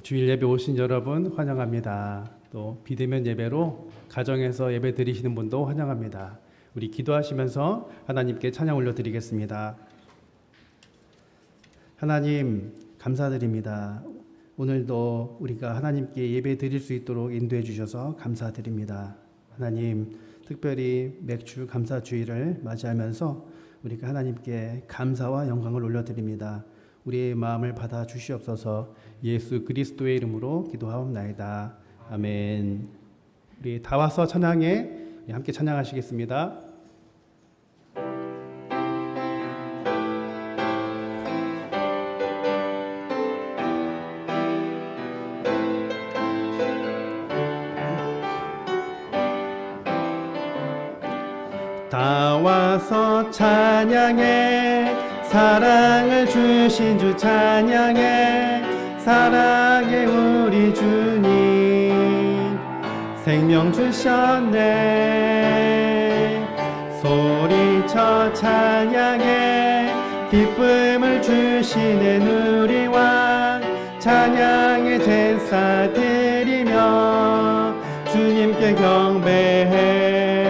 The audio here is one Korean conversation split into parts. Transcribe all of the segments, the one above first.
주일 예배 오신 여러분 환영합니다. 또 비대면 예배로 가정에서 예배 드리시는 분도 환영합니다. 우리 기도하시면서 하나님께 찬양 올려드리겠습니다. 하나님 감사드립니다. 오늘도 우리가 하나님께 예배 드릴 수 있도록 인도해 주셔서 감사드립니다. 하나님 특별히 맥주 감사주일을 맞이하면서 우리가 하나님께 감사와 영광을 올려드립니다. 우리의 마음을 받아 주시옵소서. 예수 그리스도의 이름으로 기도하옵나이다. 아멘. 우리 다 와서 찬양에 함께 찬양하시겠습니다. 다 와서 찬양해 사랑을 주신 주 찬양해 사랑해 우리 주님 생명 주셨네 소리쳐 찬양해 기쁨을 주시는 우리 왕 찬양의 제사 드리며 주님께 경배해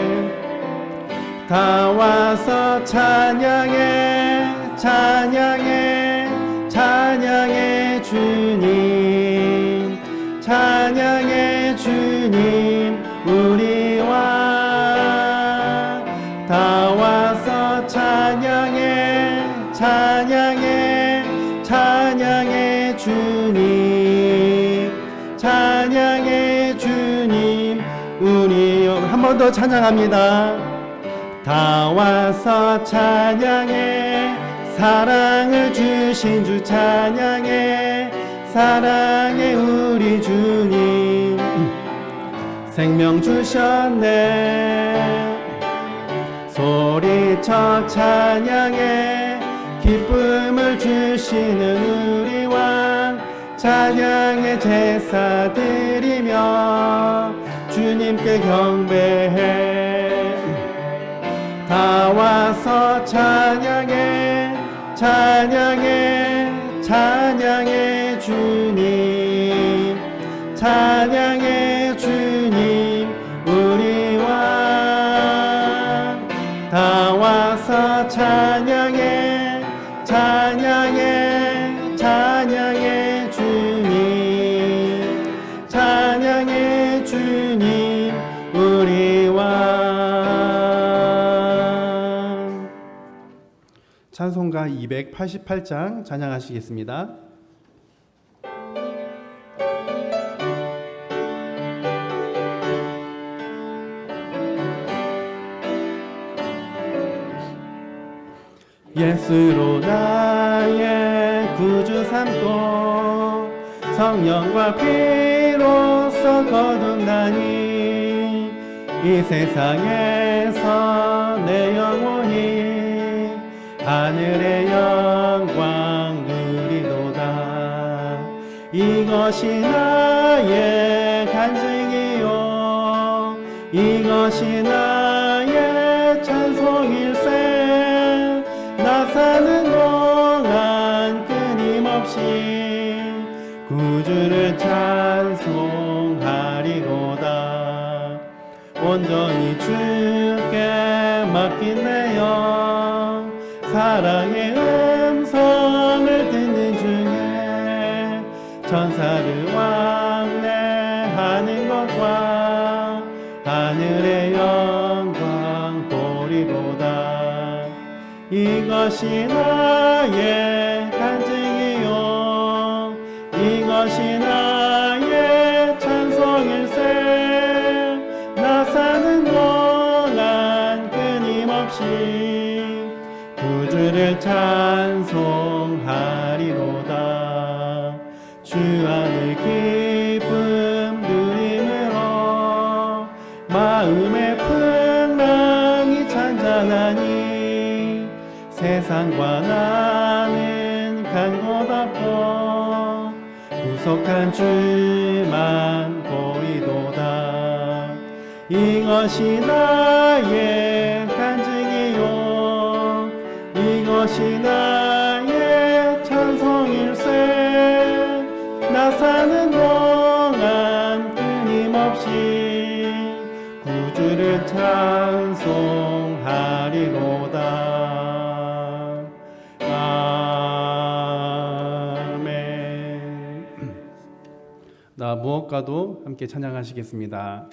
다 와서 찬양해 찬양해 찬양해 주님 찬양해 주님 우리 왕 다 와서 찬양해 찬양해 찬양해 주님 찬양해 주님 우리 한 번 더 찬양합니다. 다 와서 찬양해 사랑을 주신 주 찬양해 사랑해 우리 주님 생명 주셨네 소리쳐 찬양해 기쁨을 주시는 우리 왕 찬양의 제사 드리며 주님께 경배해 다 와서 찬양해 찬양해 찬양해 주님 찬양해 주님 우리 왕 다 와서 찬양해 찬양해 찬양해 주님 찬양해 주님 우리 왕 찬송가 288장 찬양하시겠습니다. 예수로 나의 구주 삼고 성령과 피로써 거듭나니 이 세상에서 내 영혼이 하늘의 영광 누리도다 이것이 나의 간증이요 이것이 나의 찬송일세 나 사는 동안 끊임없이 구주를 찬송하리로다 온전히 주께 맡긴 내 영 사랑의 음성을 듣는 중에 천사를 왕래하는 것과 하늘의 영광 보리로다 이것이 나의 간증이요 이것이 나의 찬송일세 나 사는 동안 끊임없이 구주를 찬송하리로다 주 안의 기쁨 누림으로 마음의 풍랑이 잔잔하니 세상과 나는 간 곳 없고 구속한 주만 보이도다 이것이 나의 간증이요 이것이 나의 찬송일세 나 사는 찬송하리로다. 아멘. 나 무엇과도 함께 찬양하시겠습니다.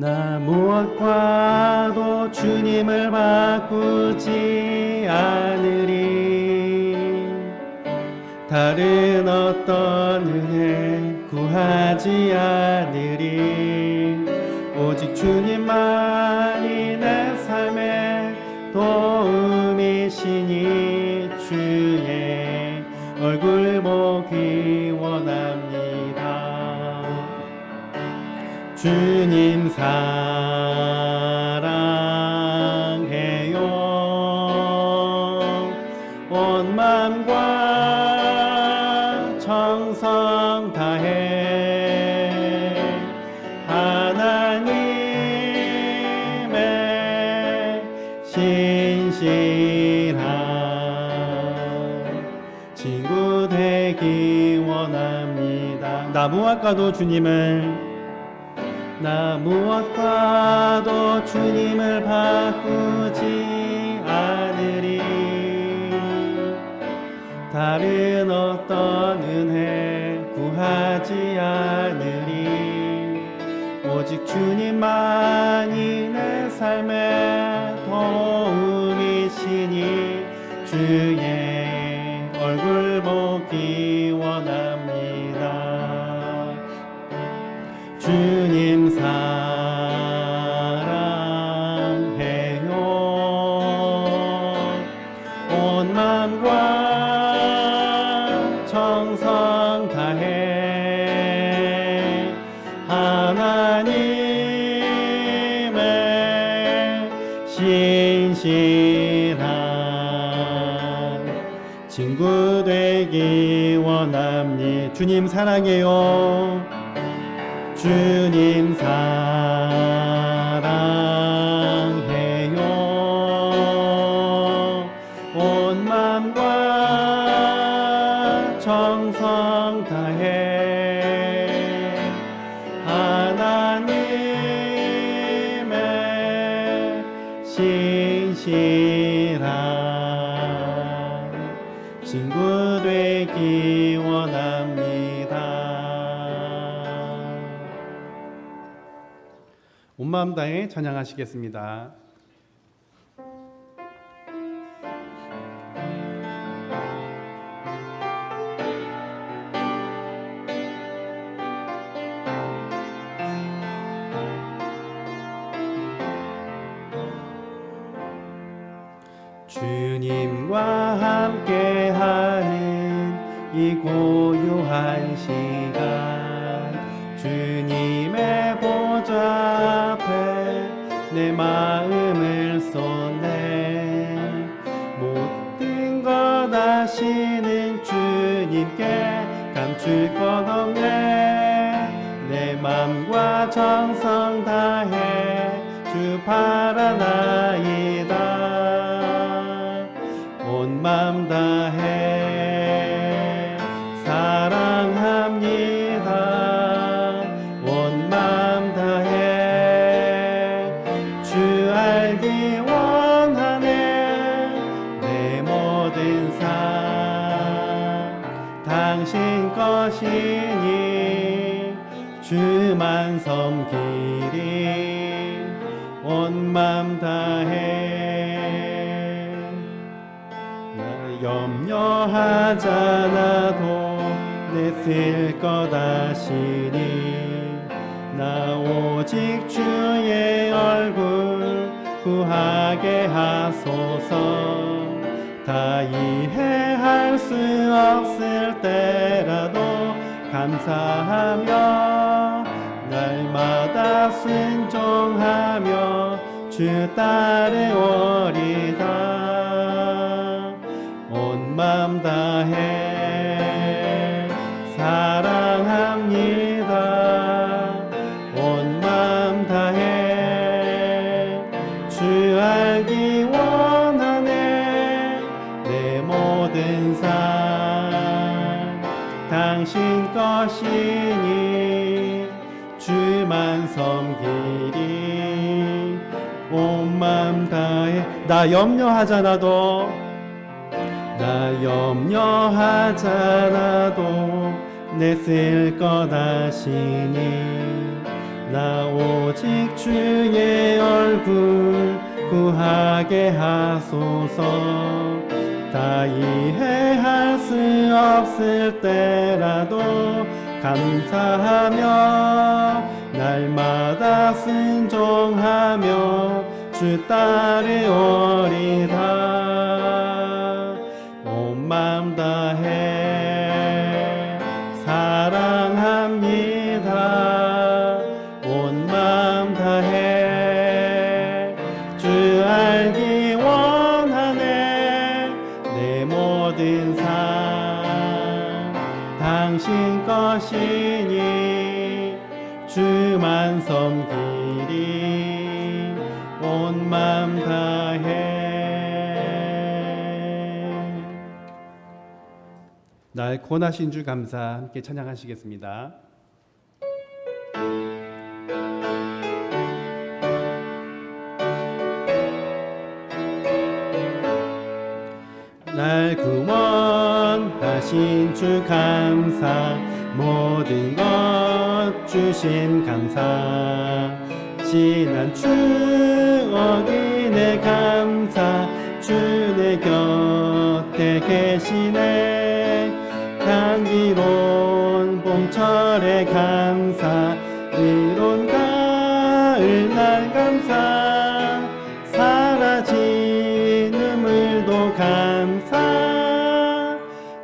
나 무엇과도 주님을 바꾸지 않으리. 다른 어떤 은혜 구하지 않으리. 오직 주님만이 내 삶의 도움이시니 주의 얼굴 보기 원합니다. 주님 사랑해요. 온 마음과 정성 다해 하나님의 신실한 친구 되기 원합니다. 나 무엇과도 주님을 바꾸지 않으리. 다른 어떤 은혜 구하지 않으리. 오직 주님만이 내 삶의 도움이시니 주의 얼굴 보기 원합니다. 주님 사랑해요. 온 마음과 정성 다해 하나님의 신실한 친구 되기 원합니다. 주님 사랑해요. 주님 사랑해요. 온 마음과 정성 다해 하나님의 신실한 친구 되기 원합니다. 온 마음 다해 찬양하시겠습니다. 주님과 함께하는 이 고요한 시간, 주님의 보좌 앞에 내 마음을 쏟네. 모든 것 아시는 주님께 감출 것 없네. 내 맘과 정성 다해 주 바라나이다. 온 맘 다해 사랑합니다. 온 맘 다해 주 알기 원하네. 내 모든 삶 당신 것이니 주만 섬기리. 온 맘 다해 염려하지 않아도 내 쓸 것 아시니. 나 오직 주의 얼굴 구하게 하소서. 다 이해할 수 없을 때라도 감사하며 날마다 순종하며 주 따르오리다. 온 맘 다해 사랑합니다. 알기 원하네. 내 모든 삶 당신 것이니 주만 섬기리. 온 마음 다해. 나 염려하잖아도, 나 염려하잖아도 내 쓸 것 아시니. 나 오직 주의 얼굴 구하게 하소서. 다 이해할 수 없을 때라도 감사하며 날마다 순종하며 주 따르오리다. 온 마음 다해 사랑합니다. 온 마음 다해 주 알기 원하네. 내 모든 삶 당신 것이니 주만 섬기리. 온 마음 다해. 날 권하신 주 감사. 함께 찬양하시겠습니다. 날 구원하신 주 감사. 모든 것 주심 감사. 지난 추억이 내 감사. 주 내 곁에 계시네. 향기로운 봄철의 감사. 이런 가을 날 감사. 사라진 눈물도 감사.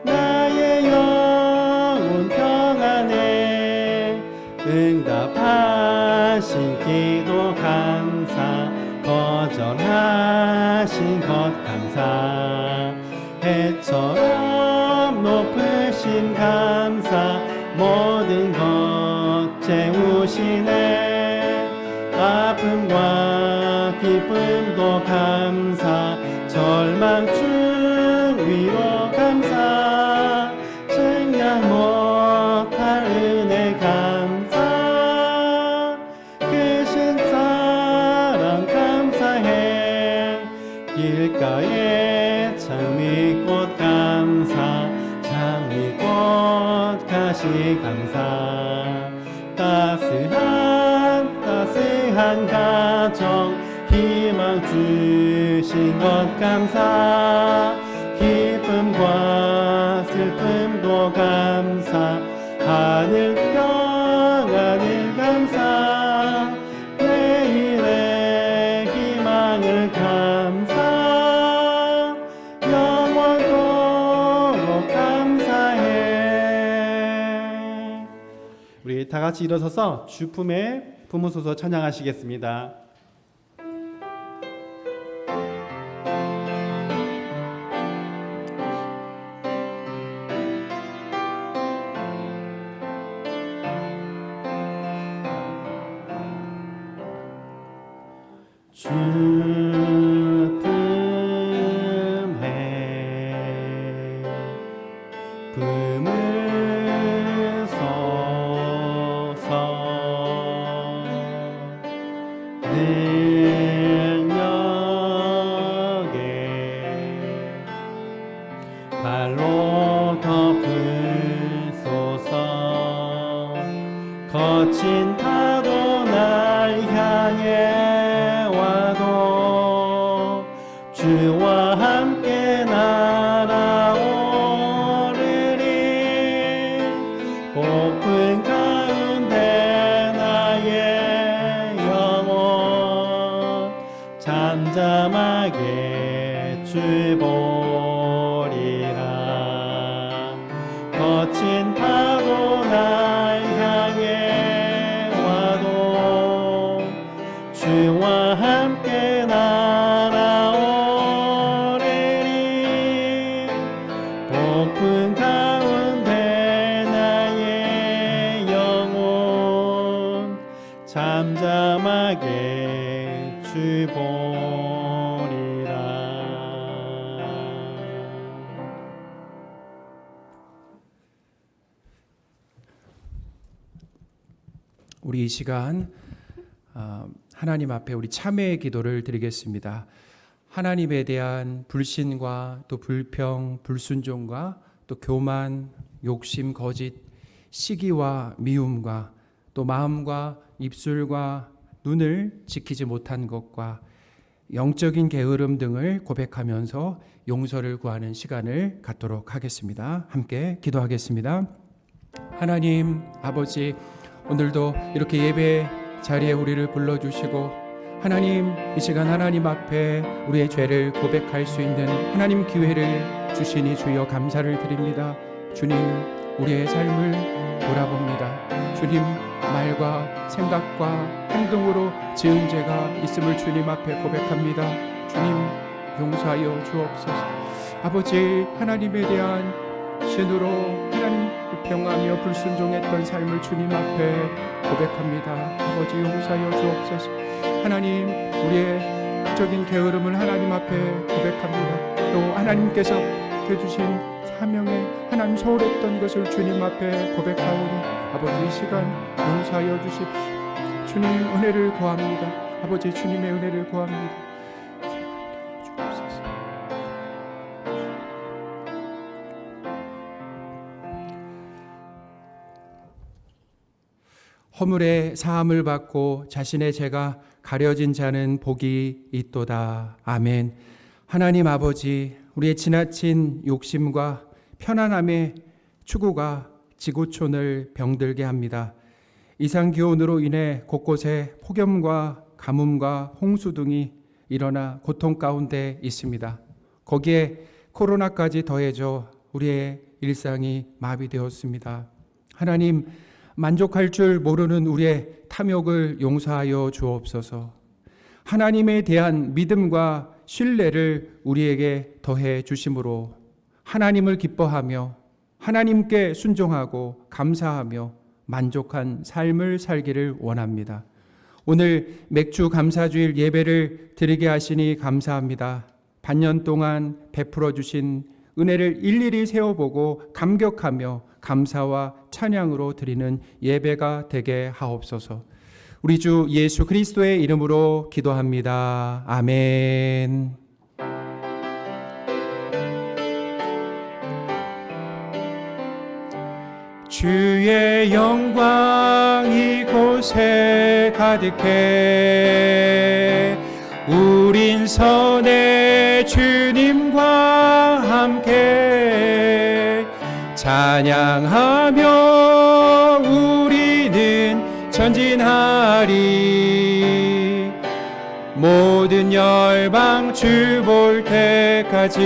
나의 영혼 평안에 응답하신 기도 감사. 거절하신 것 감사. 해처럼 높으신 감사. 모든 것 채우시네. 아픔과 기쁨도 감사. 절망 중 위로 감사. 증량 못할 은혜 감사. 크신 사랑 감사해. 길가에 장미꽃 감사. 장미꽃 가시 감사. 따스한 가정 희망 주신 것 감사. 기쁨과 슬픔도 감사. 하늘 평안을 감사. 내일의 희망을 감사. 영원토록 감사해. 우리 다 같이 일어서서 주품에 품으소서 찬양하시겠습니다. 주품에 품으소서. 능력에 발로 덮으소서. 거친 파도 날 향해 와도 주와 함께 날아오르리. 폭풍 가운데 나의 영혼 잠잠하게 주 보리라. 거친 파도 날 향해 와도 주와 함께 날아오르리. 폭풍 가운데 나의 영혼 잠잠하게 주 보리라. 우리 이 시간 하나님 앞에 우리 참회의 기도를 드리겠습니다. 하나님에 대한 불신과 또 불평, 불순종과 또 교만, 욕심, 거짓, 시기와 미움과 또 마음과 입술과 눈을 지키지 못한 것과 영적인 게으름 등을 고백하면서 용서를 구하는 시간을 갖도록 하겠습니다. 함께 기도하겠습니다. 하나님 아버지, 오늘도 이렇게 예배 자리에 우리를 불러주시고 하나님 이 시간 하나님 앞에 우리의 죄를 고백할 수 있는 하나님 기회를 주시니 주여 감사를 드립니다. 주님, 우리의 삶을 돌아봅니다. 주님, 말과 생각과 행동으로 지은 죄가 있음을 주님 앞에 고백합니다. 주님, 용서하여 주옵소서. 아버지, 하나님에 대한 신으로 하나님을 평하며 불순종했던 삶을 주님 앞에 고백합니다. 아버지, 용서하여 주옵소서. 하나님, 우리의 적인 게으름을 하나님 앞에 고백합니다. 또 하나님께서 주신 사명에 하나님 소홀했던 것을 주님 앞에 고백하오니 아버지, 이 시간 용서하여 주십시오. 주님, 은혜를 구합니다. 아버지, 주님의 은혜를 구합니다. 허물의 사함을 받고 자신의 죄가 가려진 자는 복이 있도다. 아멘. 하나님 아버지, 우리의 지나친 욕심과 편안함의 추구가 지구촌을 병들게 합니다. 이상기온으로 인해 곳곳에 폭염과 가뭄과 홍수 등이 일어나 고통 가운데 있습니다. 거기에 코로나까지 더해져 우리의 일상이 마비되었습니다. 하나님, 만족할 줄 모르는 우리의 탐욕을 용서하여 주옵소서. 하나님에 대한 믿음과 신뢰를 우리에게 더해 주심으로 하나님을 기뻐하며 하나님께 순종하고 감사하며 만족한 삶을 살기를 원합니다. 오늘 맥주 감사주일 예배를 드리게 하시니 감사합니다. 반년 동안 베풀어 주신 은혜를 일일이 세워보고 감격하며 감사와 찬양으로 드리는 예배가 되게 하옵소서. 우리 주 예수 그리스도의 이름으로 기도합니다. 아멘. 주의 영광 이곳에 가득해 우린 선의 주님과 함께 찬양하며 우리는 전진하리 모든 열방 주 볼 때까지.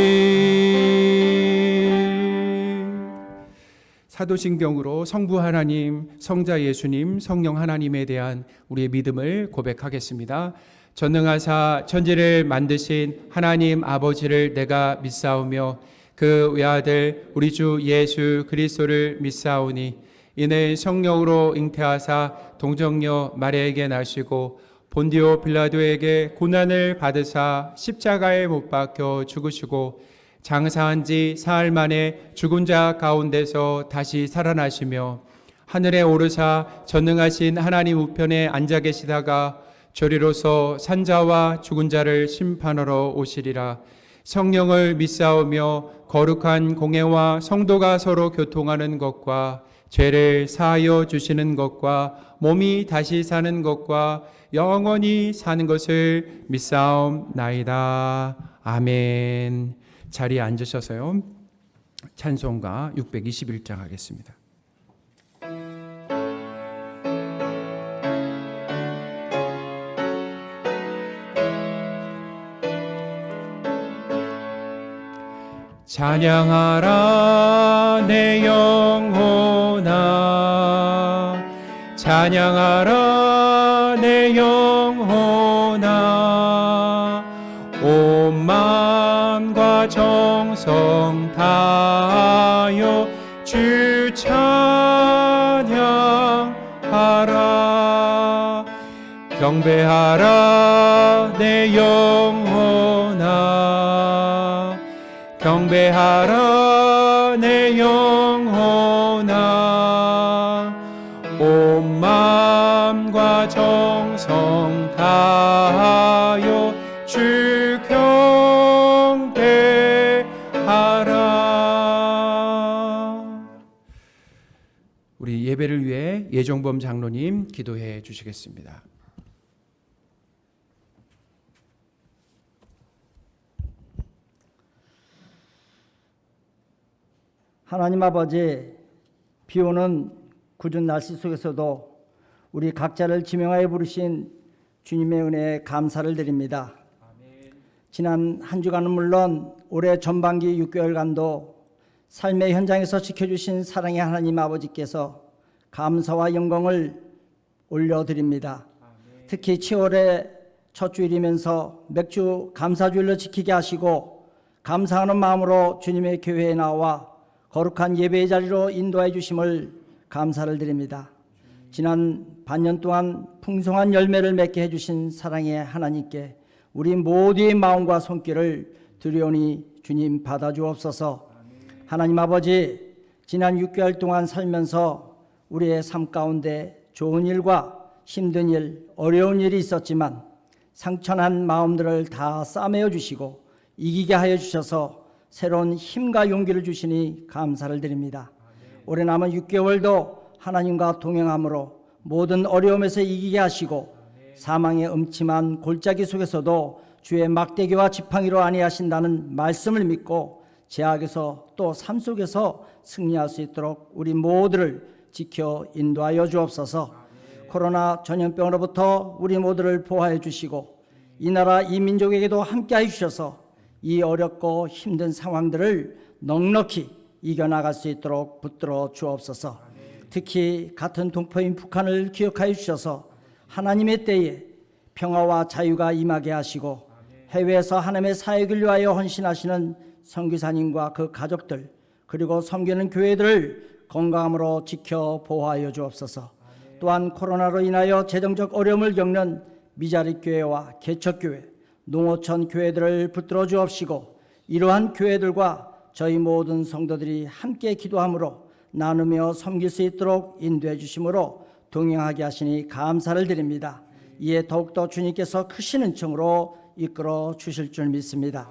사도신경으로 성부 하나님, 성자 예수님, 성령 하나님에 대한 우리의 믿음을 고백하겠습니다. 전능하사 천지를 만드신 하나님 아버지를 내가 믿사오며 그 외아들 우리 주 예수 그리스도를 믿사오니 이는 성령으로 잉태하사 동정녀 마리아에게 나시고 본디오 빌라도에게 고난을 받으사 십자가에 못 박혀 죽으시고 장사한 지 사흘 만에 죽은 자 가운데서 다시 살아나시며 하늘에 오르사 전능하신 하나님 우편에 앉아 계시다가 저리로서 산자와 죽은 자를 심판하러 오시리라. 성령을 믿사오며 거룩한 공회와 성도가 서로 교통하는 것과 죄를 사하여 주시는 것과 몸이 다시 사는 것과 영원히 사는 것을 믿사옵나이다. 아멘. 자리에 앉으셔서요. 찬송가 621장 하겠습니다. 찬양하라 내 영혼아 찬양하라 내 영혼아 온 마음과 정성 다하여 주 찬양하라 경배하라 내 영혼아 경배하라 내 영혼아 온 마음 배종범 장로님 기도해 주시겠습니다. 하나님 아버지, 비오는 궂은 날씨 속에서도 우리 각자를 지명하여 부르신 주님의 은혜에 감사를 드립니다. 지난 한 주간은 물론 올해 전반기 6개월간도 삶의 현장에서 지켜주신 사랑의 하나님 아버지께서 감사와 영광을 올려드립니다. 특히 7월의 첫 주일이면서 맥주 감사주일로 지키게 하시고 감사하는 마음으로 주님의 교회에 나와 거룩한 예배의 자리로 인도해 주심을 감사를 드립니다. 지난 반년 동안 풍성한 열매를 맺게 해주신 사랑의 하나님께 우리 모두의 마음과 손길을 드리오니 주님 받아주옵소서. 하나님 아버지, 지난 6개월 동안 살면서 우리의 삶 가운데 좋은 일과 힘든 일, 어려운 일이 있었지만 상처난 마음들을 다 싸매어 주시고 이기게 하여 주셔서 새로운 힘과 용기를 주시니 감사를 드립니다. 올해 남은 6개월도 하나님과 동행함으로 모든 어려움에서 이기게 하시고 사망의 음침한 골짜기 속에서도 주의 막대기와 지팡이로 안위하신다는 말씀을 믿고 제약에서 또 삶 속에서 승리할 수 있도록 우리 모두를 지켜 인도하여 주옵소서. 코로나 전염병으로부터 우리 모두를 보호해 주시고 이 나라 이 민족에게도 함께해 주셔서 이 어렵고 힘든 상황들을 넉넉히 이겨나갈 수 있도록 붙들어 주옵소서. 특히 같은 동포인 북한을 기억하여 주셔서 하나님의 때에 평화와 자유가 임하게 하시고 해외에서 하나님의 사역을 위하여 헌신하시는 선교사님과 그 가족들 그리고 섬기는 교회들을 건강함으로 지켜 보호하여 주옵소서. 또한 코로나로 인하여 재정적 어려움을 겪는 미자립 교회와 개척교회, 농어촌 교회들을 붙들어 주옵시고 이러한 교회들과 저희 모든 성도들이 함께 기도함으로 나누며 섬길 수 있도록 인도해 주심으로 동행하게 하시니 감사를 드립니다. 이에 더욱더 주님께서 크신 은총으로 이끌어 주실 줄 믿습니다.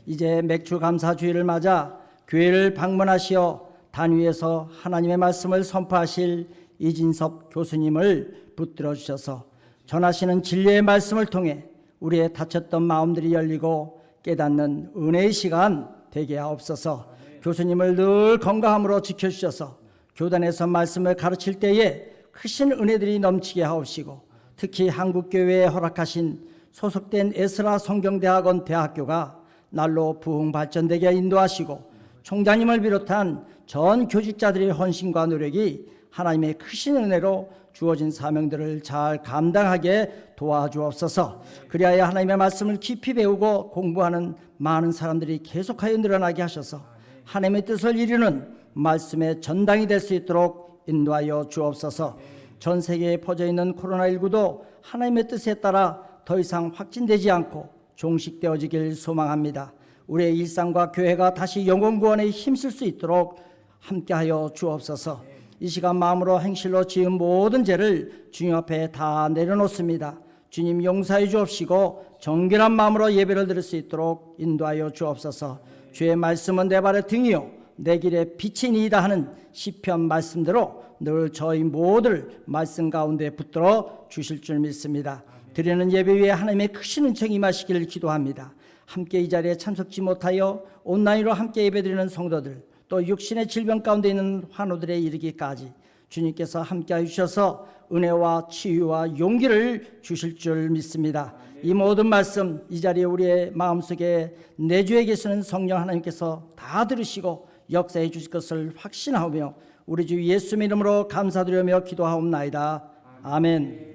이제 맥주 감사주일을 맞아 교회를 방문하시어 단위에서 하나님의 말씀을 선포하실 이진섭 교수님을 붙들어 주셔서 전하시는 진리의 말씀을 통해 우리의 닫혔던 마음들이 열리고 깨닫는 은혜의 시간 되게 하옵소서. 교수님을 늘 건강함으로 지켜주셔서 교단에서 말씀을 가르칠 때에 크신 은혜들이 넘치게 하옵시고 특히 한국교회에 허락하신 소속된 에스라 성경대학원 대학교가 날로 부흥 발전되게 인도하시고 총장님을 비롯한 전 교직자들의 헌신과 노력이 하나님의 크신 은혜로 주어진 사명들을 잘 감당하게 도와주옵소서. 그리하여 하나님의 말씀을 깊이 배우고 공부하는 많은 사람들이 계속하여 늘어나게 하셔서 하나님의 뜻을 이루는 말씀의 전당이 될 수 있도록 인도하여 주옵소서. 전 세계에 퍼져 있는 코로나19도 하나님의 뜻에 따라 더 이상 확진되지 않고 종식되어지길 소망합니다. 우리의 일상과 교회가 다시 영혼 구원에 힘쓸 수 있도록 함께하여 주옵소서. 이 시간 마음으로 행실로 지은 모든 죄를 주님 앞에 다 내려놓습니다. 주님 용서해 주옵시고 정결한 마음으로 예배를 드릴 수 있도록 인도하여 주옵소서. 주의 말씀은 내 발의 등이요 내 길의 빛이니이다 하는 시편 말씀대로 늘 저희 모두를 말씀 가운데 붙들어 주실 줄 믿습니다. 드리는 예배 위에 하나님의 크신 은총이 임하시기를 기도합니다. 함께 이 자리에 참석지 못하여 온라인으로 함께 예배드리는 성도들 또 육신의 질병 가운데 있는 환우들에 이르기까지 주님께서 함께하여 주셔서 은혜와 치유와 용기를 주실 줄 믿습니다. 이 모든 말씀 이 자리에 우리의 마음속에 내주에 계시는 성령 하나님께서 다 들으시고 역사해 주실 것을 확신하며 우리 주 예수의 이름으로 감사드리며 기도하옵나이다. 아멘.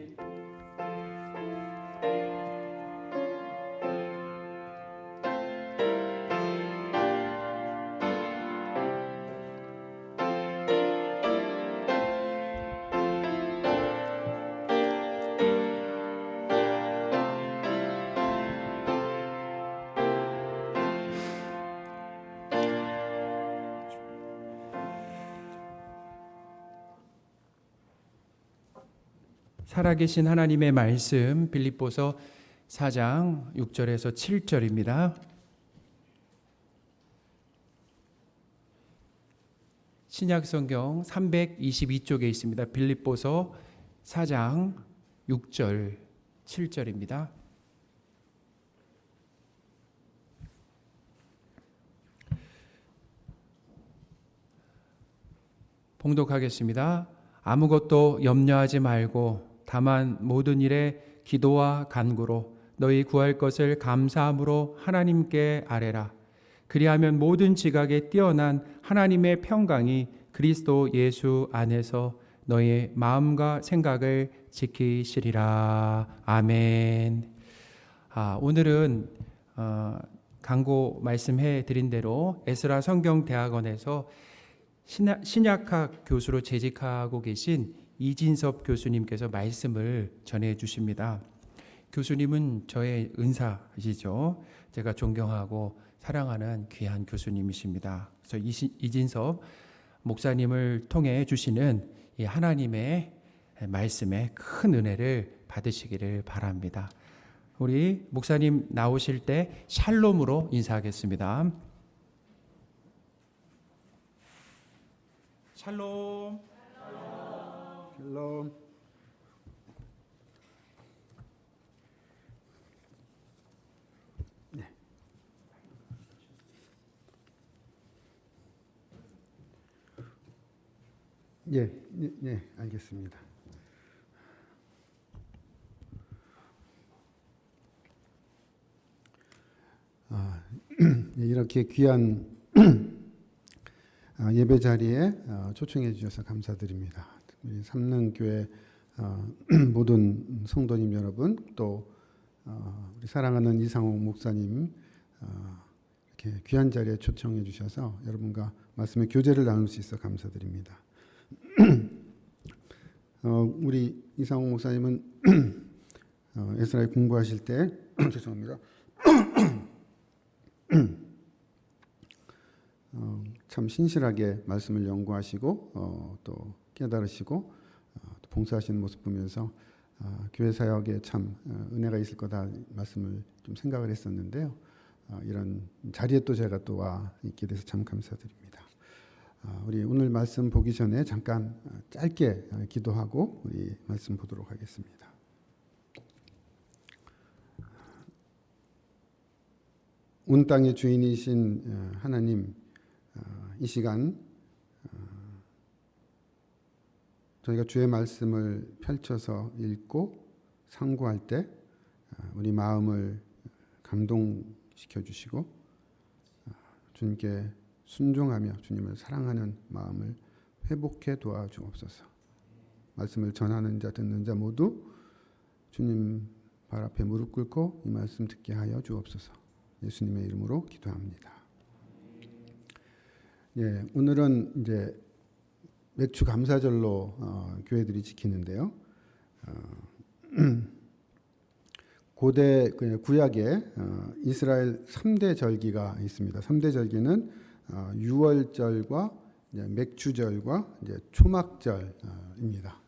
살아계신 하나님의 말씀 빌립보서 4장 6절에서 7절입니다. 신약성경 322쪽에 있습니다. 빌립보서 4장 6절 7절입니다. 봉독하겠습니다. 아무것도 염려하지 말고 다만 모든 일에 기도와 간구로 너희 구할 것을 감사함으로 하나님께 아뢰라. 그리하면 모든 지각에 뛰어난 하나님의 평강이 그리스도 예수 안에서 너의 마음과 생각을 지키시리라. 아멘. 오늘은 강고 말씀해 드린 대로 에스라 성경대학원에서 신약학 교수로 재직하고 계신 이진섭 교수님께서 말씀을 전해 주십니다. 교수님은 저의 은사이시죠. 제가 존경하고 사랑하는 귀한 교수님이십니다. 그래서 이진섭 목사님을 통해 주시는 이 하나님의 말씀에 큰 은혜를 받으시기를 바랍니다. 우리 목사님 나오실 때 샬롬으로 인사하겠습니다. 샬롬. 샬롬. 네. 네, 알겠습니다. 이렇게 귀한 예배 자리에 초청해 주셔서 감사드립니다. 우리 삼능교회 모든 성도님 여러분, 또 우리 사랑하는 이상옥 목사님 이렇게 귀한 자리에 초청해 주셔서 여러분과 말씀의 교제를 나눌 수 있어 감사드립니다. 우리 이상옥 목사님은 에스라에 공부하실 때 죄송합니다. 참 신실하게 말씀을 연구하시고 또 깨달으시고 또 봉사하시는 모습 보면서 교회 사역에 참 은혜가 있을 거다 말씀을 좀 생각을 했었는데요. 이런 자리에 또 제가 또 와 있게 돼서 참 감사드립니다. 우리 오늘 말씀 보기 전에 잠깐 짧게 기도하고 우리 말씀 보도록 하겠습니다. 온 땅의 주인이신 하나님, 이 시간 저희가 주의 말씀을 펼쳐서 읽고 상고할 때 우리 마음을 감동시켜 주시고 주님께 순종하며 주님을 사랑하는 마음을 회복해 도와주옵소서. 말씀을 전하는 자 듣는 자 모두 주님 발 앞에 무릎 꿇고 이 말씀 듣게 하여 주옵소서. 예수님의 이름으로 기도합니다. 예, 오늘은 이제 맥주 감사절로 교회들이 지키는데요. 고대 구약에 이스라엘 3대 절기가 있습니다. 3대 절기는 유월절과 맥주절과 이제 초막절입니다.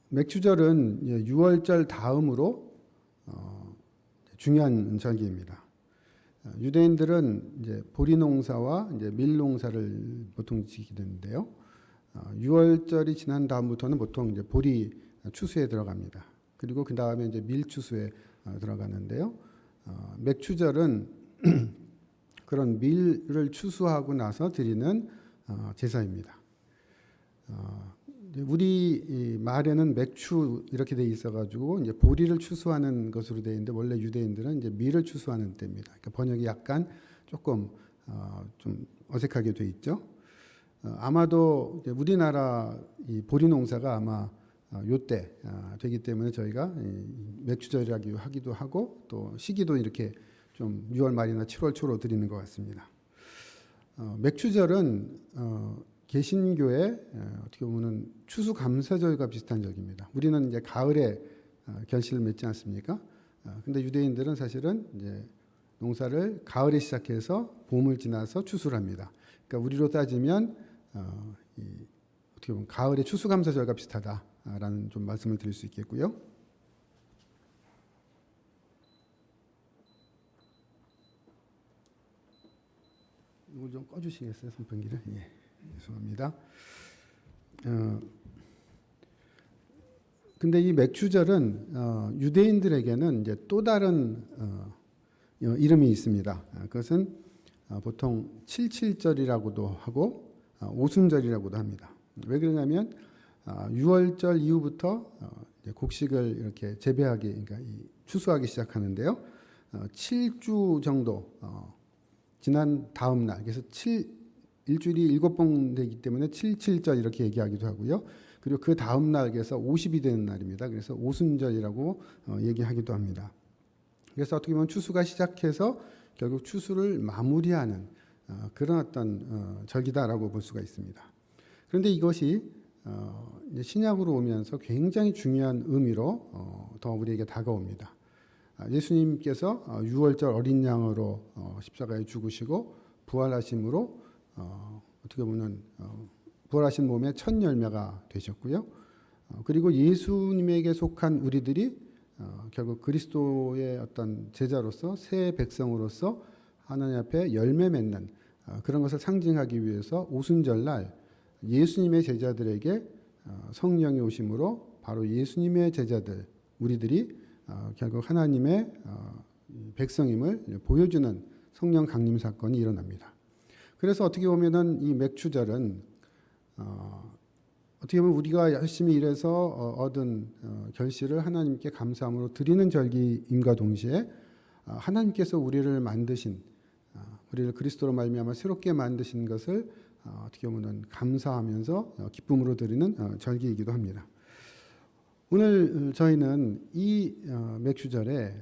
맥주절은 유월절 다음으로 중요한 절기입니다. 유대인들은 이제 보리 농사와 이제 밀 농사를 보통 지키게 되는데요. 6월절이 지난 다음부터는 보통 이제 보리 추수에 들어갑니다. 그리고 그 다음에 이제 밀 추수에 들어가는데요. 맥추절은 그런 밀을 추수하고 나서 드리는 제사입니다. 우리 말에는 맥추 이렇게 돼 있어가지고 이제 보리를 추수하는 것으로 되어 있는데 원래 유대인들은 이제 밀을 추수하는 때입니다. 그러니까 번역이 약간 조금 좀 어색하게 돼 있죠. 아마도 이제 우리나라 이 보리 농사가 아마 요때 되기 때문에 저희가 맥추절이라고 하기도 하고 또 시기도 이렇게 좀 6월 말이나 7월 초로 드리는 것 같습니다. 맥추절은 개신교의 어떻게 보면은 추수감사절과 비슷한 절기입니다. 우리는 이제 가을에 결실을 맺지 않습니까? 근데 유대인들은 사실은 이제 농사를 가을에 시작해서 봄을 지나서 추수를 합니다. 그러니까 우리로 따지면 어떻게 보면 가을의 추수감사절과 비슷하다라는 좀 말씀을 드릴 수 있겠고요. 이걸 좀 꺼주시겠어요, 선풍기를? 예, 죄송합니다. 근데 이 맥추절은 유대인들에게는 이제 또 다른 이름이 있습니다. 그것은 보통 칠칠절이라고도 하고 오순절이라고도 합니다. 왜 그러냐면 6월절 이후부터 이제 곡식을 이렇게 재배하기, 그러니까 추수하기 시작하는데요. 7주 정도 지난 다음 날, 그래서 일주일이 7번 되기 때문에 77절 이렇게 얘기하기도 하고요. 그리고 그 다음 날, 그래서 50이 되는 날입니다. 그래서 오순절이라고 얘기하기도 합니다. 그래서 어떻게 보면 추수가 시작해서 결국 추수를 마무리하는 그런 어떤 절기다라고 볼 수가 있습니다. 그런데 이것이 이제 신약으로 오면서 굉장히 중요한 의미로 더 우리에게 다가옵니다. 예수님께서 6월절 어린 양으로 십자가에 죽으시고 부활하심으로 어떻게 보면 부활하신 몸의 첫 열매가 되셨고요. 그리고 예수님에게 속한 우리들이 결국 그리스도의 어떤 제자로서 새 백성으로서 하나님 앞에 열매 맺는 그런 것을 상징하기 위해서 오순절날 예수님의 제자들에게 성령이 오심으로 바로 예수님의 제자들 우리들이 결국 하나님의 백성임을 보여주는 성령 강림 사건이 일어납니다. 그래서 어떻게 보면은 이 맥추절은 어떻게 보면 우리가 열심히 일해서 얻은 결실을 하나님께 감사함으로 드리는 절기임과 동시에 하나님께서 우리를 만드신 우리를 그리스도로 말미암아 새롭게 만드신 것을 어떻게 보면 감사하면서 기쁨으로 드리는 절기이기도 합니다. 오늘 저희는 이 맥추절에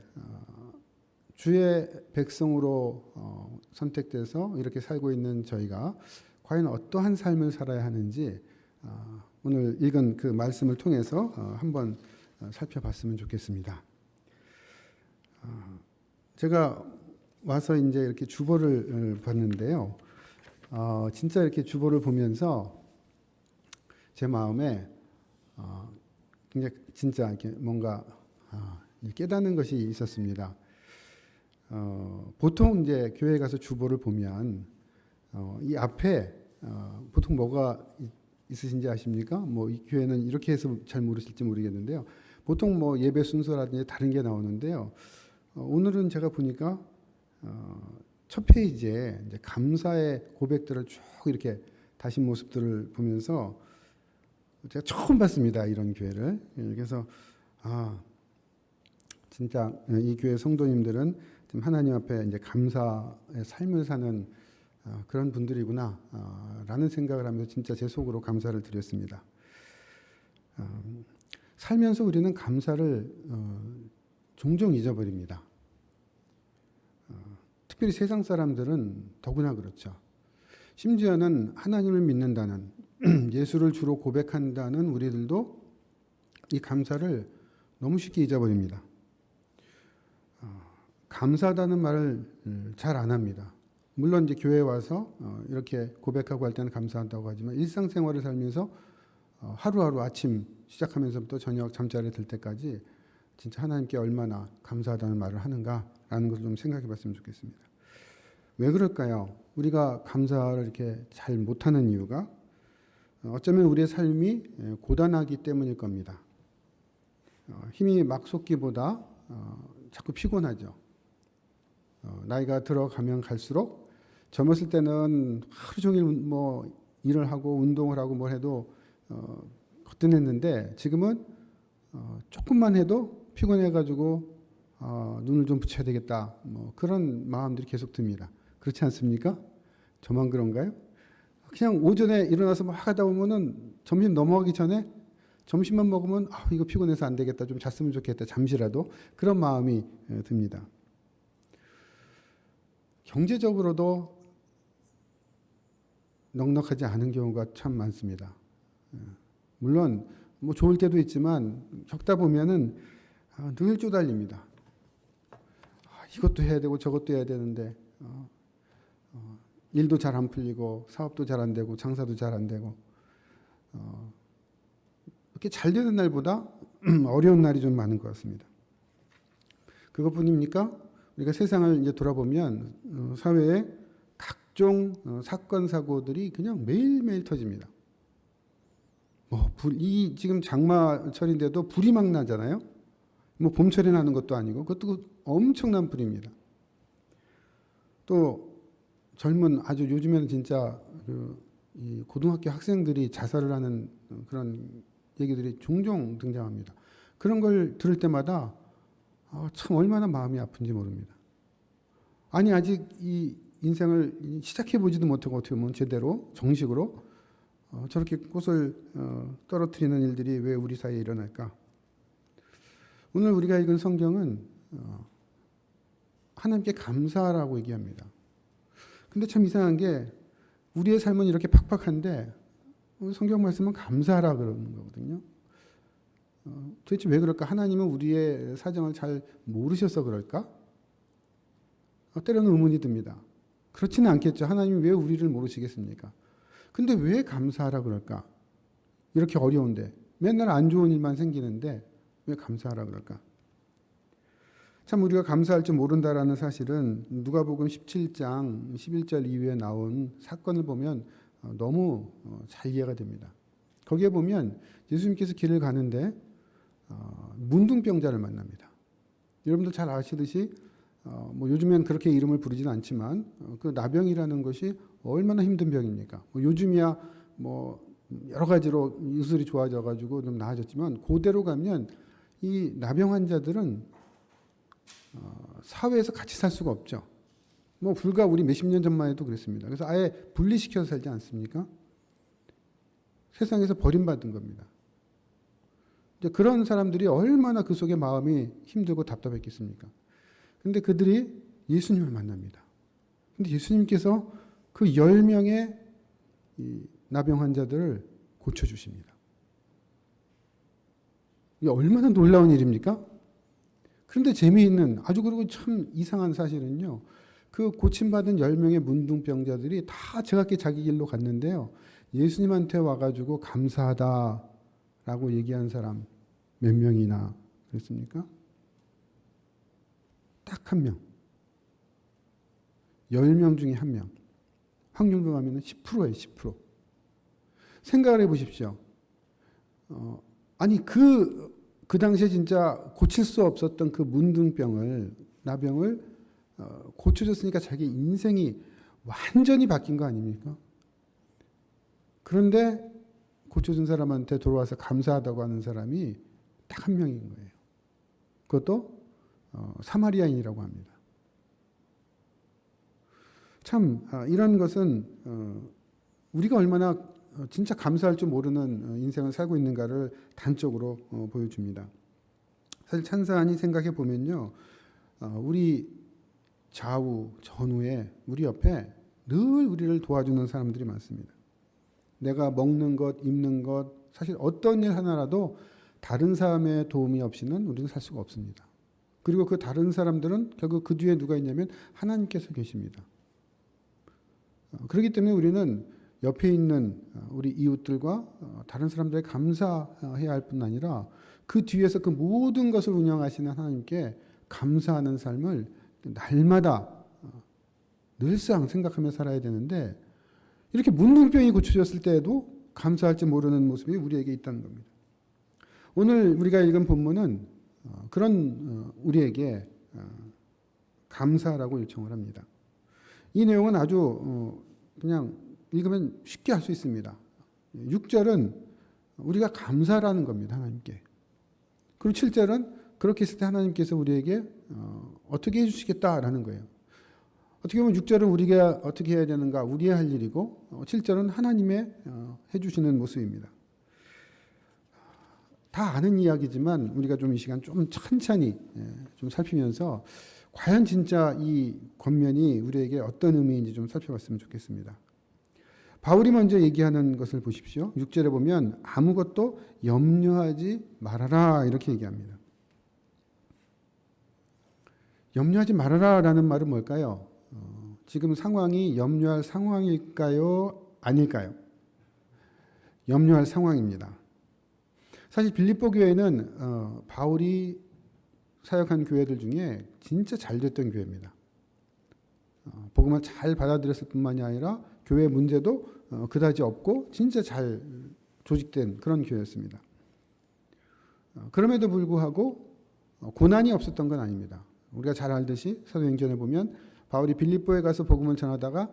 주의 백성으로 선택돼서 이렇게 살고 있는 저희가 과연 어떠한 삶을 살아야 하는지 오늘 읽은 그 말씀을 통해서 한번 살펴봤으면 좋겠습니다. 제가 와서 이제 이렇게 주보를 봤는데요. 진짜 이렇게 주보를 보면서 제 마음에 굉장히 진짜 이렇게 뭔가 깨닫는 것이 있었습니다. 보통 이제 교회 가서 주보를 보면 이 앞에 보통 뭐가 있으신지 아십니까? 뭐 이 교회는 이렇게 해서 잘 모르실지 모르겠는데요. 보통 뭐 예배 순서라든지 다른 게 나오는데요. 오늘은 제가 보니까 첫 페이지에 이제 감사의 고백들을 쭉 이렇게 다신 모습들을 보면서 제가 처음 봤습니다. 이런 교회를. 그래서 진짜 이 교회 성도님들은 지금 하나님 앞에 이제 감사의 삶을 사는 그런 분들이구나 라는 생각을 하면서 진짜 제 속으로 감사를 드렸습니다. 살면서 우리는 감사를 종종 잊어버립니다. 특별히 세상 사람들은 더구나 그렇죠. 심지어는 하나님을 믿는다는 예수를 주로 고백한다는 우리들도 이 감사를 너무 쉽게 잊어버립니다. 감사하다는 말을 잘 안 합니다. 물론 이제 교회에 와서 이렇게 고백하고 할 때는 감사하다고 하지만 일상생활을 살면서 하루하루 아침 시작하면서부터 저녁 잠자리에 들 때까지 진짜 하나님께 얼마나 감사하다는 말을 하는가라는 것을 좀 생각해 봤으면 좋겠습니다. 왜 그럴까요? 우리가 감사를 이렇게 잘 못하는 이유가 어쩌면 우리의 삶이 고단하기 때문일 겁니다. 힘이 막 솟기보다 자꾸 피곤하죠. 나이가 들어가면 갈수록 젊었을 때는 하루 종일 뭐 일을 하고 운동을 하고 뭘 해도 거뜬했는데 지금은 조금만 해도 피곤해가지고 눈을 좀 붙여야 되겠다. 뭐 그런 마음들이 계속 듭니다. 그렇지 않습니까? 저만 그런가요? 그냥 오전에 일어나서 막 하다 보면은 점심 넘어가기 전에 점심만 먹으면 이거 피곤해서 안 되겠다. 좀 잤으면 좋겠다. 잠시라도 그런 마음이 듭니다. 경제적으로도 넉넉하지 않은 경우가 참 많습니다. 물론 뭐 좋을 때도 있지만 겪다 보면은 늘 쪼달립니다. 이것도 해야 되고 저것도 해야 되는데 일도 잘 안 풀리고 사업도 잘 안 되고 장사도 잘 안 되고 이렇게 잘 되는 날보다 어려운 날이 좀 많은 것 같습니다. 그것뿐입니까? 우리가 세상을 이제 돌아보면 사회에 각종 사건 사고들이 그냥 매일매일 터집니다. 이 지금 장마철인데도 불이 막 나잖아요. 뭐 봄철에 나는 것도 아니고 그것도 엄청난 불입니다. 또 젊은 아주 요즘에는 진짜 이 고등학교 학생들이 자살을 하는 그런 얘기들이 종종 등장합니다. 그런 걸 들을 때마다 참 얼마나 마음이 아픈지 모릅니다. 아니 아직 이 인생을 시작해 보지도 못하고 어떻게 보면 제대로 정식으로 저렇게 꽃을 떨어뜨리는 일들이 왜 우리 사이에 일어날까? 오늘 우리가 읽은 성경은 하나님께 감사하라고 얘기합니다. 근데 참 이상한 게 우리의 삶은 이렇게 팍팍한데 성경 말씀은 감사하라 그러는 거거든요. 도대체 왜 그럴까? 하나님은 우리의 사정을 잘 모르셔서 그럴까? 때로는 의문이 듭니다. 그렇지는 않겠죠. 하나님이 왜 우리를 모르시겠습니까? 근데 왜 감사하라 그럴까? 이렇게 어려운데 맨날 안 좋은 일만 생기는데 왜 감사하라 그럴까? 참 우리가 감사할 줄 모른다라는 사실은 누가복음 17장 11절 이후에 나온 사건을 보면 너무 잘 이해가 됩니다. 거기에 보면 예수님께서 길을 가는데 문둥병자를 만납니다. 여러분들 잘 아시듯이 뭐 요즘엔 그렇게 이름을 부르지는 않지만 그 나병이라는 것이 얼마나 힘든 병입니까? 요즘이야 뭐 여러 가지로 유술이 좋아져 가지고 좀 나아졌지만 그대로 가면 이 나병 환자들은 사회에서 같이 살 수가 없죠. 뭐 불과 우리 몇십 년 전만 해도 그랬습니다. 그래서 아예 분리시켜서 살지 않습니까? 세상에서 버림받은 겁니다. 이제 그런 사람들이 얼마나 그 속에 마음이 힘들고 답답했겠습니까? 근데 그들이 예수님을 만납니다. 근데 예수님께서 그 10명의 이 나병 환자들을 고쳐주십니다. 이게 얼마나 놀라운 일입니까? 그런데 재미있는 아주 그리고 참 이상한 사실은요. 그 고침받은 10명의 문둥병자들이 다 제각기 자기 길로 갔는데요. 예수님한테 와가지고 감사하다라고 얘기한 사람 몇 명이나 그랬습니까? 딱 한 명. 10명 중에 한 명. 확률로 하면 10%예요. 10%. 생각을 해보십시오. 아니 그 당시에 진짜 고칠 수 없었던 그 문둥병을 나병을 고쳐줬으니까 자기 인생이 완전히 바뀐 거 아닙니까? 그런데 고쳐준 사람한테 돌아와서 감사하다고 하는 사람이 딱 한 명인 거예요. 그것도 사마리아인이라고 합니다. 참 이런 것은 우리가 얼마나 진짜 감사할 줄 모르는 인생을 살고 있는가를 단적으로 보여줍니다. 사실 찬산히 생각해 보면요, 우리 좌우 전후에 우리 옆에 늘 우리를 도와주는 사람들이 많습니다. 내가 먹는 것, 입는 것, 사실 어떤 일 하나라도 다른 사람의 도움이 없이는 우리는 살 수가 없습니다. 그리고 그 다른 사람들은 결국 그 뒤에 누가 있냐면 하나님께서 계십니다. 그렇기 때문에 우리는 옆에 있는 우리 이웃들과 다른 사람들에게 감사해야 할 뿐 아니라 그 뒤에서 그 모든 것을 운영하시는 하나님께 감사하는 삶을 날마다 늘상 생각하며 살아야 되는데 이렇게 문둥병이 고쳐졌을 때에도 감사할지 모르는 모습이 우리에게 있다는 겁니다. 오늘 우리가 읽은 본문은 그런 우리에게 감사라고 요청을 합니다. 이 내용은 아주 그냥 읽으면 쉽게 할 수 있습니다. 6절은 우리가 감사라는 겁니다. 하나님께. 그리고 7절은 그렇게 했을 때 하나님께서 우리에게 어떻게 해주시겠다라는 거예요. 어떻게 보면 6절은 우리가 어떻게 해야 되는가 우리의 할 일이고 7절은 하나님의 해주시는 모습입니다. 다 아는 이야기지만 우리가 좀 이 시간 좀 천천히 좀 살피면서 과연 진짜 이 권면이 우리에게 어떤 의미인지 좀 살펴봤으면 좋겠습니다. 바울이 먼저 얘기하는 것을 보십시오. 6절에 보면 아무것도 염려하지 말아라 이렇게 얘기합니다. 염려하지 말아라라는 말은 뭘까요? 지금 상황이 염려할 상황일까요? 아닐까요? 염려할 상황입니다. 사실 빌립보 교회는 바울이 사역한 교회들 중에 진짜 잘 됐던 교회입니다. 복음을 잘 받아들였을 뿐만이 아니라 교회 문제도 그다지 없고 진짜 잘 조직된 그런 교회였습니다. 그럼에도 불구하고 고난이 없었던 건 아닙니다. 우리가 잘 알듯이 사도행전에 보면 바울이 빌립보에 가서 복음을 전하다가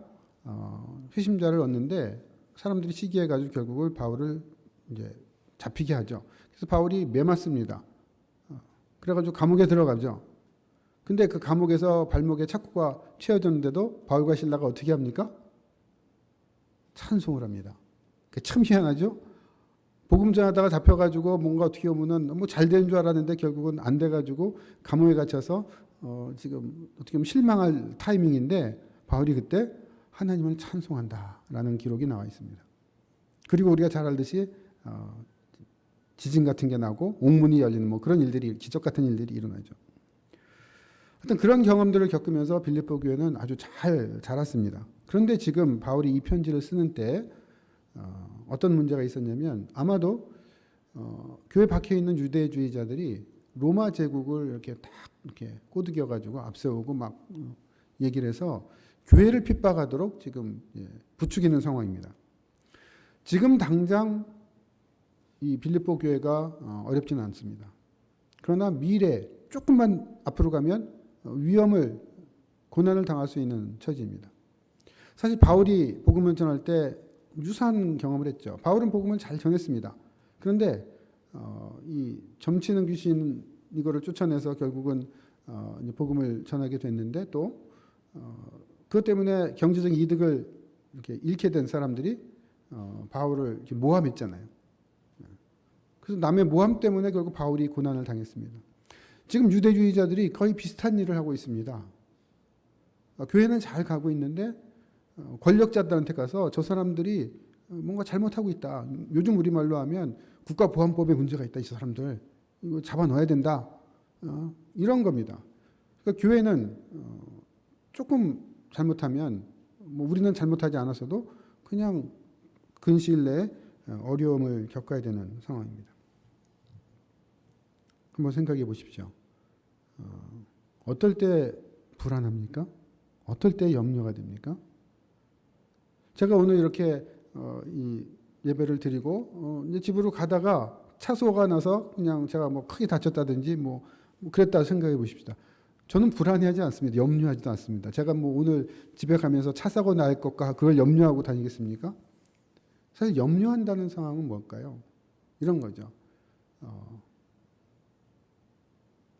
회심자를 얻는데 사람들이 시기해가지고 결국은 바울을 이제 잡히게 하죠. 그래서 바울이 매맞습니다. 그래가지고 감옥에 들어가죠. 근데 그 감옥에서 발목에 착고가 채워졌는데도 바울과 실라가 어떻게 합니까? 찬송을 합니다. 그게 참 희한하죠? 복음 전하다가 잡혀가지고 뭔가 어떻게 보면은 뭐 잘 되는 줄 알았는데 결국은 안 돼가지고 감옥에 갇혀서 지금 어떻게 보면 실망할 타이밍인데 바울이 그때 하나님을 찬송한다라는 기록이 나와 있습니다. 그리고 우리가 잘 알듯이 지진 같은 게 나고 옥문이 열리는 뭐 그런 일들이 기적 같은 일들이 일어나죠. 하여튼 그런 경험들을 겪으면서 빌립보 교회는 아주 잘 자랐습니다. 그런데 지금 바울이 이 편지를 쓰는 때 어떤 문제가 있었냐면 아마도 교회 박혀 있는 유대주의자들이 로마 제국을 이렇게 딱 이렇게 꼬드겨 가지고 앞세우고 막 얘기를 해서 교회를 핍박하도록 지금 부추기는 상황입니다. 지금 당장 이 빌립보 교회가 어렵지는 않습니다. 그러나 미래 조금만 앞으로 가면 위험을 고난을 당할 수 있는 처지입니다. 사실 바울이 복음을 전할 때 유사한 경험을 했죠. 바울은 복음을 잘 전했습니다. 그런데 이 점치는 귀신 이거를 쫓아내서 결국은 이제 복음을 전하게 됐는데 또 그것 때문에 경제적 이득을 이렇게 잃게 된 사람들이 바울을 이렇게 모함했잖아요. 그래서 남의 모함 때문에 결국 바울이 고난을 당했습니다. 지금 유대주의자들이 거의 비슷한 일을 하고 있습니다. 교회는 잘 가고 있는데 권력자들한테 가서 저 사람들이 뭔가 잘못하고 있다. 요즘 우리말로 하면 국가보안법에 문제가 있다. 이 사람들 이거 잡아넣어야 된다. 이런 겁니다. 그러니까 교회는 조금 잘못하면 뭐 우리는 잘못하지 않았어도 그냥 근시일 내에 어려움을 겪어야 되는 상황입니다. 한번 생각해 보십시오. 어떨 때 불안합니까? 어떨 때 염려가 됩니까? 제가 오늘 이렇게 이 예배를 드리고 이제 집으로 가다가 차소가 나서 그냥 제가 뭐 크게 다쳤다든지 뭐 그랬다 생각해 보십시다. 저는 불안해하지 않습니다. 염려하지도 않습니다. 제가 뭐 오늘 집에 가면서 차 사고 날 것과 그걸 염려하고 다니겠습니까? 사실 염려한다는 상황은 뭘까요? 이런 거죠.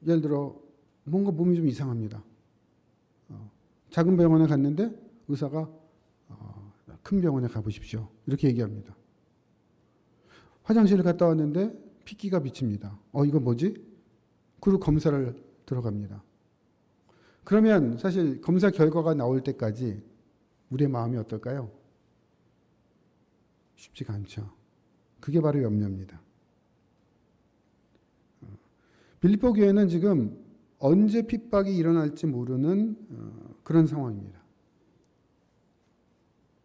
예를 들어 뭔가 몸이 좀 이상합니다. 작은 병원에 갔는데 의사가 큰 병원에 가보십시오. 이렇게 얘기합니다. 화장실을 갔다 왔는데 핏기가 비칩니다. 이거 뭐지? 그리고 검사를 들어갑니다. 그러면 사실 검사 결과가 나올 때까지 우리의 마음이 어떨까요? 쉽지가 않죠. 그게 바로 염려입니다. 빌립보 교회는 지금 언제 핍박이 일어날지 모르는 그런 상황입니다.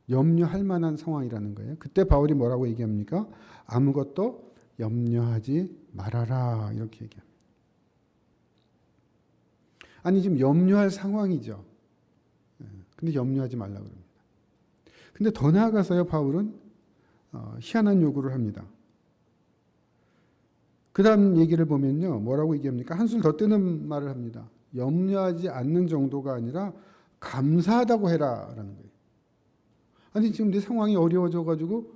염려할 만한 상황이라는 거예요. 그때 바울이 뭐라고 얘기합니까? 아무것도 염려하지 말아라 이렇게 얘기합니다. 아니 지금 염려할 상황이죠. 근데 염려하지 말라고 그럽니다. 근데 더 나아가서요 바울은 희한한 요구를 합니다. 그 다음 얘기를 보면요 뭐라고 얘기합니까? 한술 더 뜨는 말을 합니다. 염려하지 않는 정도가 아니라 감사하다고 해라라는 거예요. 아니 지금 내 상황이 어려워져 가지고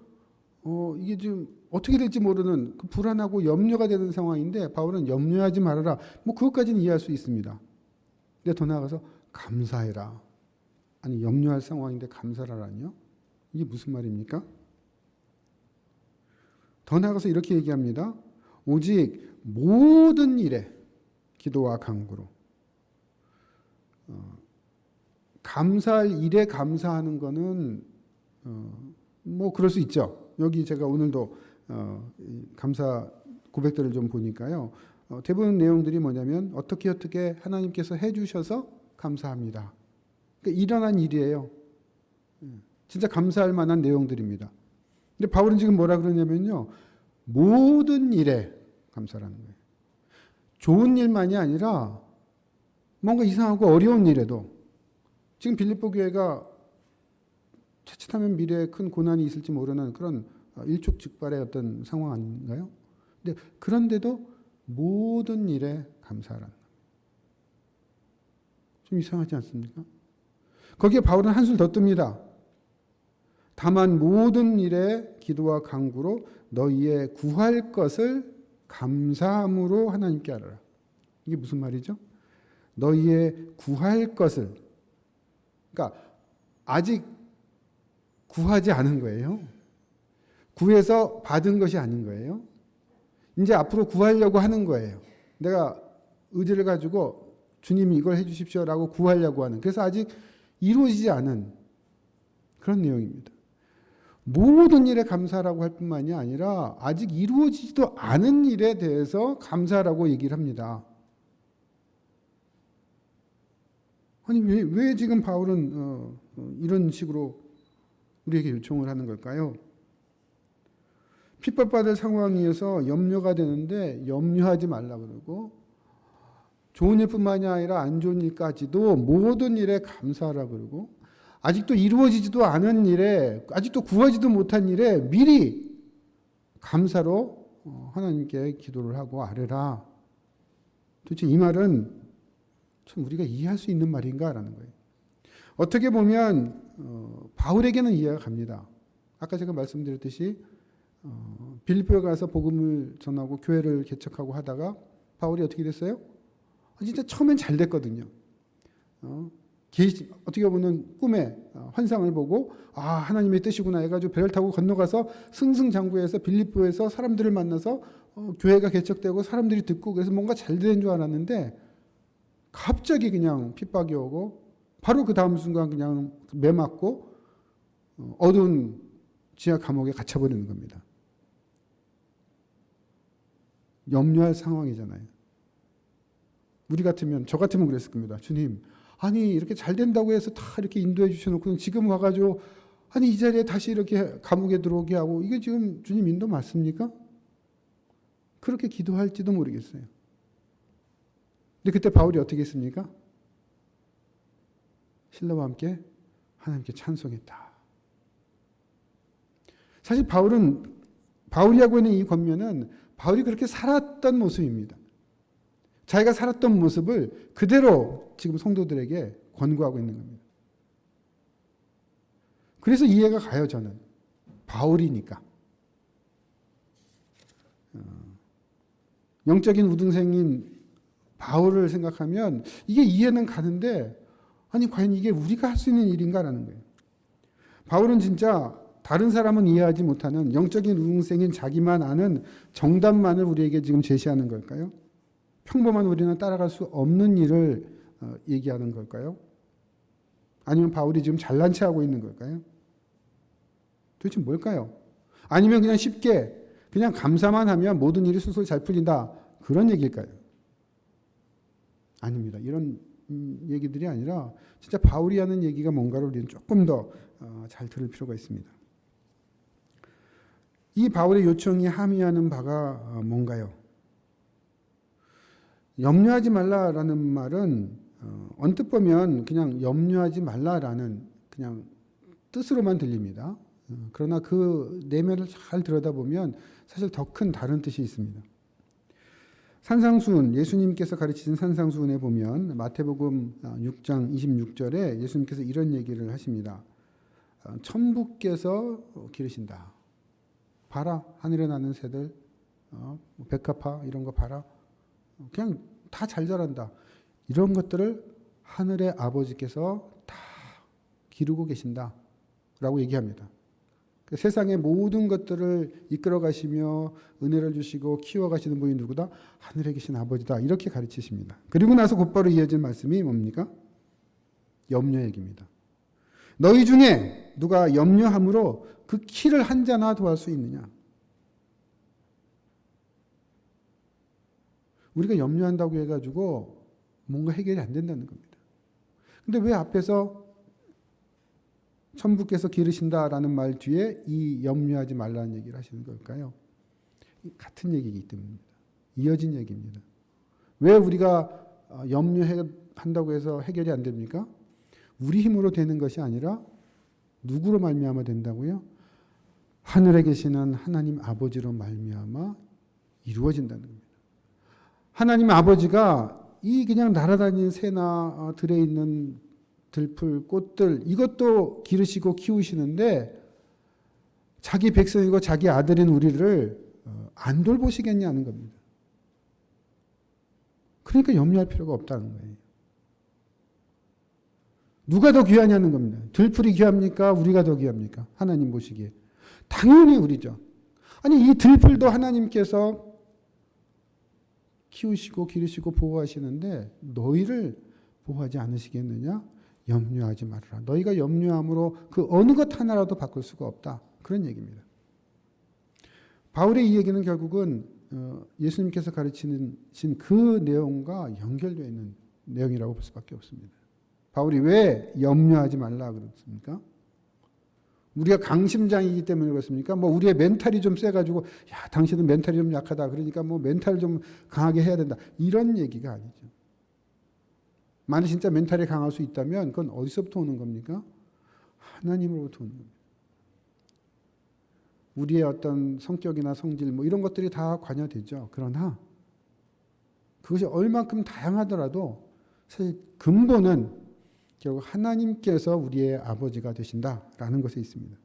이게 지금 어떻게 될지 모르는 그 불안하고 염려가 되는 상황인데 바울은 염려하지 말아라. 뭐 그것까지는 이해할 수 있습니다. 근데 더 나아가서 감사해라. 아니 염려할 상황인데 감사라라니요? 이게 무슨 말입니까? 더 나아가서 이렇게 얘기합니다. 오직 모든 일에 기도와 간구로 감사할 일에 감사하는 거는 뭐 그럴 수 있죠. 여기 제가 오늘도 감사 고백들을 좀 보니까요. 대부분 내용들이 뭐냐면 어떻게 하나님께서 해주셔서 감사합니다. 그러니까 일어난 일이에요. 진짜 감사할 만한 내용들입니다. 근데 바울은 지금 뭐라 그러냐면요. 모든 일에 감사라는 거예요. 좋은 일만이 아니라 뭔가 이상하고 어려운 일에도 지금 빌립보 교회가 자칫하면 미래에 큰 고난이 있을지 모르는 그런 일촉즉발의 어떤 상황 아닌가요? 근데 그런데도 모든 일에 감사하라는 겁니다. 좀 이상하지 않습니까? 거기에 바울은 한술 더 뜹니다. 다만 모든 일에 기도와 간구로 너희의 구할 것을 감사함으로 하나님께 알아라. 이게 무슨 말이죠? 너희의 구할 것을, 그러니까 아직 구하지 않은 거예요. 구해서 받은 것이 아닌 거예요. 이제 앞으로 구하려고 하는 거예요. 내가 의지를 가지고 주님이 이걸 해주십시오라고 구하려고 하는, 그래서 아직 이루어지지 않은 그런 내용입니다. 모든 일에 감사라고 할 뿐만이 아니라 아직 이루어지지도 않은 일에 대해서 감사라고 얘기를 합니다. 아니 왜 지금 바울은 이런 식으로 우리에게 요청을 하는 걸까요? 핍박받을 상황이어서 염려가 되는데 염려하지 말라 그러고, 좋은 일뿐만이 아니라 안 좋은 일까지도 모든 일에 감사하라 그러고, 아직도 이루어지지도 않은 일에, 아직도 구하지도 못한 일에 미리 감사로 하나님께 기도를 하고 아뢰라. 도대체 이 말은 참 우리가 이해할 수 있는 말인가라는 거예요. 어떻게 보면 바울에게는 이해가 갑니다. 아까 제가 말씀드렸듯이 빌립보에 가서 복음을 전하고 교회를 개척하고 하다가 바울이 어떻게 됐어요? 진짜 처음엔 잘 됐거든요. 어떻게 보면 꿈에 환상을 보고 하나님의 뜻이구나 해가지고 배를 타고 건너가서 승승장구해서 빌립보에서 사람들을 만나서 교회가 개척되고 사람들이 듣고, 그래서 뭔가 잘 된 줄 알았는데 갑자기 그냥 핍박이 오고 바로 그 다음 순간 그냥 매 맞고 어두운 지하 감옥에 갇혀버리는 겁니다. 염려할 상황이잖아요. 우리 같으면, 저 같으면 그랬을 겁니다. 주님, 아니 이렇게 잘 된다고 해서 다 이렇게 인도해 주셔놓고 지금 와가지고 아니 이 자리에 다시 이렇게 감옥에 들어오게 하고, 이게 지금 주님 인도 맞습니까? 그렇게 기도할지도 모르겠어요. 근데 그때 바울이 어떻게 했습니까? 실로와 함께 하나님께 찬송했다. 사실 바울이 하고 있는 이 권면은 바울이 그렇게 살았던 모습입니다. 자기가 살았던 모습을 그대로 지금 성도들에게 권고하고 있는 겁니다. 그래서 이해가 가요, 저는. 바울이니까. 영적인 우등생인 바울을 생각하면 이게 이해는 가는데, 아니 과연 이게 우리가 할 수 있는 일인가라는 거예요. 바울은 진짜 다른 사람은 이해하지 못하는 영적인 우등생인 자기만 아는 정답만을 우리에게 지금 제시하는 걸까요? 평범한 우리는 따라갈 수 없는 일을 얘기하는 걸까요? 아니면 바울이 지금 잘난 체 하고 있는 걸까요? 도대체 뭘까요? 아니면 그냥 쉽게 그냥 감사만 하면 모든 일이 술술 잘 풀린다, 그런 얘기일까요? 아닙니다. 이런 얘기들이 아니라 진짜 바울이 하는 얘기가 뭔가를 우리는 조금 더 잘 들을 필요가 있습니다. 이 바울의 요청이 함의하는 바가 뭔가요? 염려하지 말라라는 말은 언뜻 보면 그냥 염려하지 말라라는 그냥 뜻으로만 들립니다. 그러나 그 내면을 잘 들여다보면 사실 더 큰 다른 뜻이 있습니다. 산상수훈, 예수님께서 가르치신 산상수훈에 보면 마태복음 6장 26절에 예수님께서 이런 얘기를 하십니다. 천부께서 기르신다. 봐라, 하늘에 나는 새들, 백합화 이런 거 봐라. 그냥 다 잘 자란다. 이런 것들을 하늘의 아버지께서 다 기르고 계신다 라고 얘기합니다. 세상의 모든 것들을 이끌어 가시며 은혜를 주시고 키워 가시는 분이 누구다? 하늘에 계신 아버지다. 이렇게 가르치십니다. 그리고 나서 곧바로 이어진 말씀이 뭡니까? 염려 얘기입니다. 너희 중에 누가 염려함으로 그 키를 한 자나 더할 수 있느냐? 우리가 염려한다고 해가지고 뭔가 해결이 안 된다는 겁니다. 근데 왜 앞에서 천부께서 기르신다라는 말 뒤에 이 염려하지 말라는 얘기를 하시는 걸까요? 같은 얘기이기 때문입니다. 이어진 얘기입니다. 왜 우리가 염려한다고 해서 해결이 안 됩니까? 우리 힘으로 되는 것이 아니라 누구로 말미암아 된다고요? 하늘에 계시는 하나님 아버지로 말미암아 이루어진다는 겁니다. 하나님 아버지가 이 그냥 날아다니는 새나 들에 있는 들풀, 꽃들 이것도 기르시고 키우시는데 자기 백성이고 자기 아들인 우리를 안 돌보시겠냐는 겁니다. 그러니까 염려할 필요가 없다는 거예요. 누가 더 귀하냐는 겁니다. 들풀이 귀합니까? 우리가 더 귀합니까? 하나님 보시기에. 당연히 우리죠. 아니 이 들풀도 하나님께서 키우시고 기르시고 보호하시는데 너희를 보호하지 않으시겠느냐? 염려하지 말아라. 너희가 염려함으로 그 어느 것 하나라도 바꿀 수가 없다. 그런 얘기입니다. 바울의 이 얘기는 결국은 예수님께서 가르치신 그 내용과 연결되어 있는 내용이라고 볼 수밖에 없습니다. 바울이 왜 염려하지 말라 그랬습니까? 우리가 강심장이기 때문에 그렇습니까? 뭐 우리의 멘탈이 좀 세가지고 야 당신은 멘탈이 좀 약하다 그러니까 뭐 멘탈을 좀 강하게 해야 된다 이런 얘기가 아니죠. 만약 진짜 멘탈이 강할 수 있다면 그건 어디서부터 오는 겁니까? 하나님으로부터 오는 겁니다. 우리의 어떤 성격이나 성질 뭐 이런 것들이 다 관여되죠. 그러나 그것이 얼만큼 다양하더라도 사실 근본은 결국 하나님께서 우리의 아버지가 되신다라는 것에 있습니다.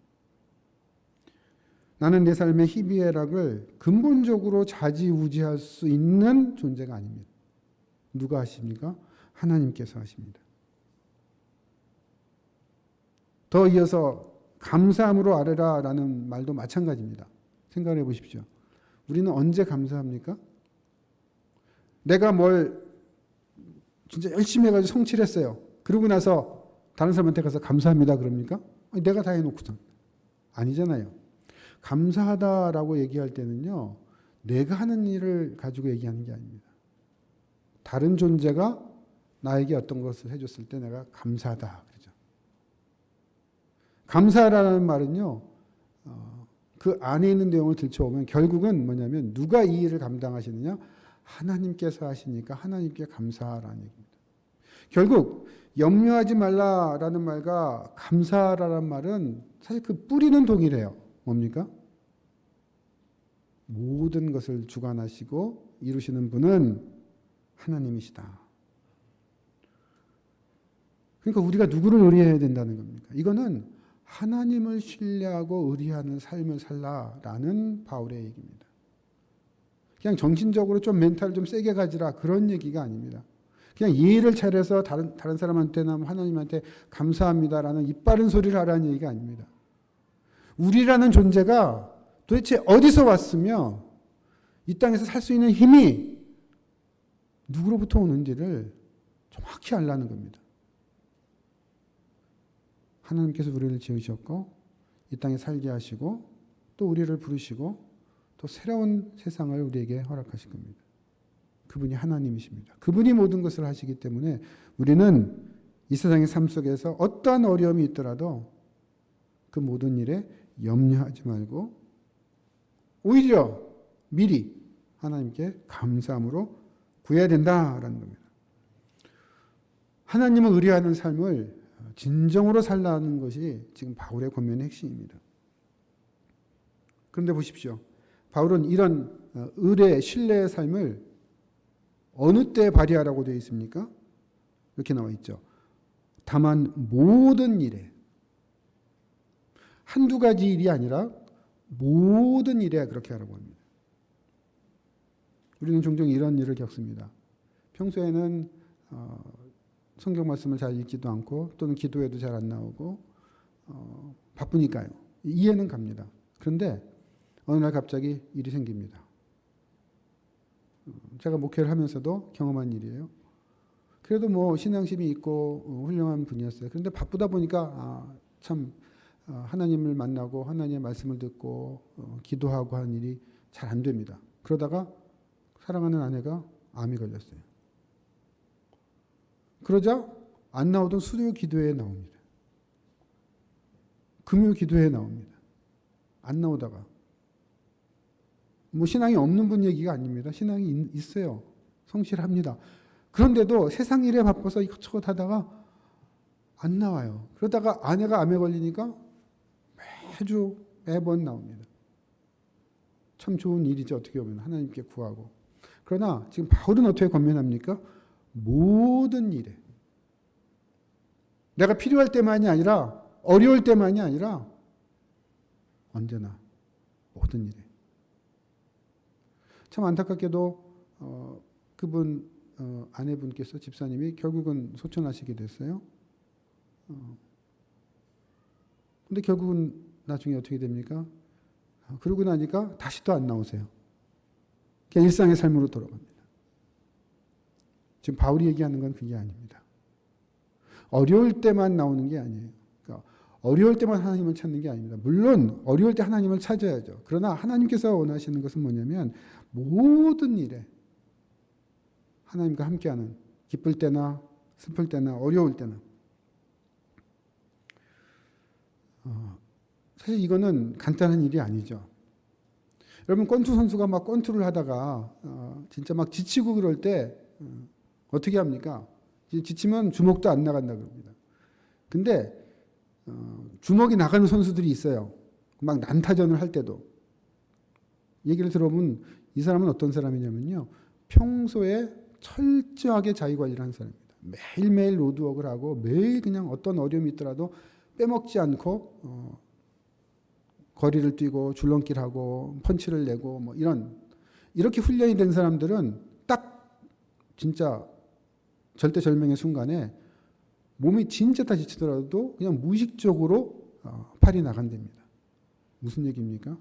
나는 내 삶의 희비애락을 근본적으로 좌지우지할 수 있는 존재가 아닙니다. 누가 하십니까? 하나님께서 하십니다. 더 이어서 감사함으로 아뢰라라는 말도 마찬가지입니다. 생각해 보십시오. 우리는 언제 감사합니까? 내가 뭘 진짜 열심히 해가지고 성취를 했어요. 그러고 나서 다른 사람한테 가서 감사합니다 그럽니까? 아니, 내가 다 해놓고선. 아니잖아요. 감사하다라고 얘기할 때는요. 내가 하는 일을 가지고 얘기하는 게 아닙니다. 다른 존재가 나에게 어떤 것을 해줬을 때 내가 감사하다. 그러죠. 감사라는 말은요. 그 안에 있는 내용을 들춰오면 결국은 뭐냐면 누가 이 일을 감당하시느냐? 하나님께서 하시니까 하나님께 감사하라는 얘기입니다. 결국 염려하지 말라라는 말과 감사라는 말은 사실 그 뿌리는 동일해요. 뭡니까? 모든 것을 주관하시고 이루시는 분은 하나님이시다. 그러니까 우리가 누구를 의뢰해야 된다는 겁니까? 이거는 하나님을 신뢰하고 의뢰하는 삶을 살라라는 바울의 얘기입니다. 그냥 정신적으로 좀 멘탈 좀 세게 가지라 그런 얘기가 아닙니다. 그냥 예의를 차려서 다른 사람한테나 하나님한테 감사합니다라는 이빠른 소리를 하라는 얘기가 아닙니다. 우리라는 존재가 도대체 어디서 왔으며 이 땅에서 살 수 있는 힘이 누구로부터 오는지를 정확히 알라는 겁니다. 하나님께서 우리를 지으셨고 이 땅에 살게 하시고 또 우리를 부르시고 또 새로운 세상을 우리에게 허락하실 겁니다. 그분이 하나님이십니다. 그분이 모든 것을 하시기 때문에 우리는 이 세상의 삶 속에서 어떠한 어려움이 있더라도 그 모든 일에 염려하지 말고 오히려 미리 하나님께 감사함으로 구해야 된다라는 겁니다. 하나님을 의뢰하는 삶을 진정으로 살라는 것이 지금 바울의 권면의 핵심입니다. 그런데 보십시오. 바울은 이런 의뢰, 신뢰의 삶을 어느 때 발휘하라고 되어 있습니까? 이렇게 나와 있죠. 다만 모든 일에 한두 가지 일이 아니라 모든 일에 그렇게 하라고 합니다. 우리는 종종 이런 일을 겪습니다. 평소에는 성경 말씀을 잘 읽지도 않고 또는 기도에도 잘 안 나오고 바쁘니까요. 이해는 갑니다. 그런데 어느 날 갑자기 일이 생깁니다. 제가 목회를 하면서도 경험한 일이에요. 그래도 뭐 신앙심이 있고 훌륭한 분이었어요. 그런데 바쁘다 보니까 참 하나님을 만나고 하나님의 말씀을 듣고 기도하고 하는 일이 잘 안 됩니다. 그러다가 사랑하는 아내가 암이 걸렸어요. 그러자 안 나오던 수요 기도회에 나옵니다. 금요 기도회에 나옵니다. 안 나오다가 뭐 신앙이 없는 분 얘기가 아닙니다. 신앙이 있어요. 성실합니다. 그런데도 세상 일에 바빠서 이것저것 하다가 안 나와요. 그러다가 아내가 암에 걸리니까 매번 나옵니다. 참 좋은 일이죠. 어떻게 보면 하나님께 구하고. 그러나 지금 바울은 어떻게 권면합니까? 모든 일에 내가 필요할 때만이 아니라 어려울 때만이 아니라 언제나 모든 일에. 참 안타깝게도 그분 아내분께서 집사님이 결국은 소천하시게 됐어요. 근데 결국은 나중에 어떻게 됩니까? 그러고 나니까 다시 또 안 나오세요. 그냥 일상의 삶으로 돌아갑니다. 지금 바울이 얘기하는 건 그게 아닙니다. 어려울 때만 나오는 게 아니에요. 그러니까 어려울 때만 하나님을 찾는 게 아닙니다. 물론 어려울 때 하나님을 찾아야죠. 그러나 하나님께서 원하시는 것은 뭐냐면 모든 일에 하나님과 함께하는, 기쁠 때나 슬플 때나 어려울 때나. 사실 이거는 간단한 일이 아니죠. 여러분 권투 선수가 막 권투를 하다가 진짜 막 지치고 그럴 때 어떻게 합니까? 지치면 주먹도 안 나간다 그럽니다. 근데 주먹이 나가는 선수들이 있어요. 막 난타전을 할 때도. 얘기를 들어보면 이 사람은 어떤 사람이냐면요. 평소에 철저하게 자기관리를 하는 사람입니다. 매일매일 로드워크를 하고 매일 그냥 어떤 어려움이 있더라도 빼먹지 않고 거리를 뛰고 줄넘기를 펀치를 내고 뭐 이렇게 훈련이 된 사람들은 딱 진짜 절대절명의 순간에 몸이 진짜 다 지치더라도 그냥 무의식적으로 팔이 나간답니다. 무슨 얘기입니까?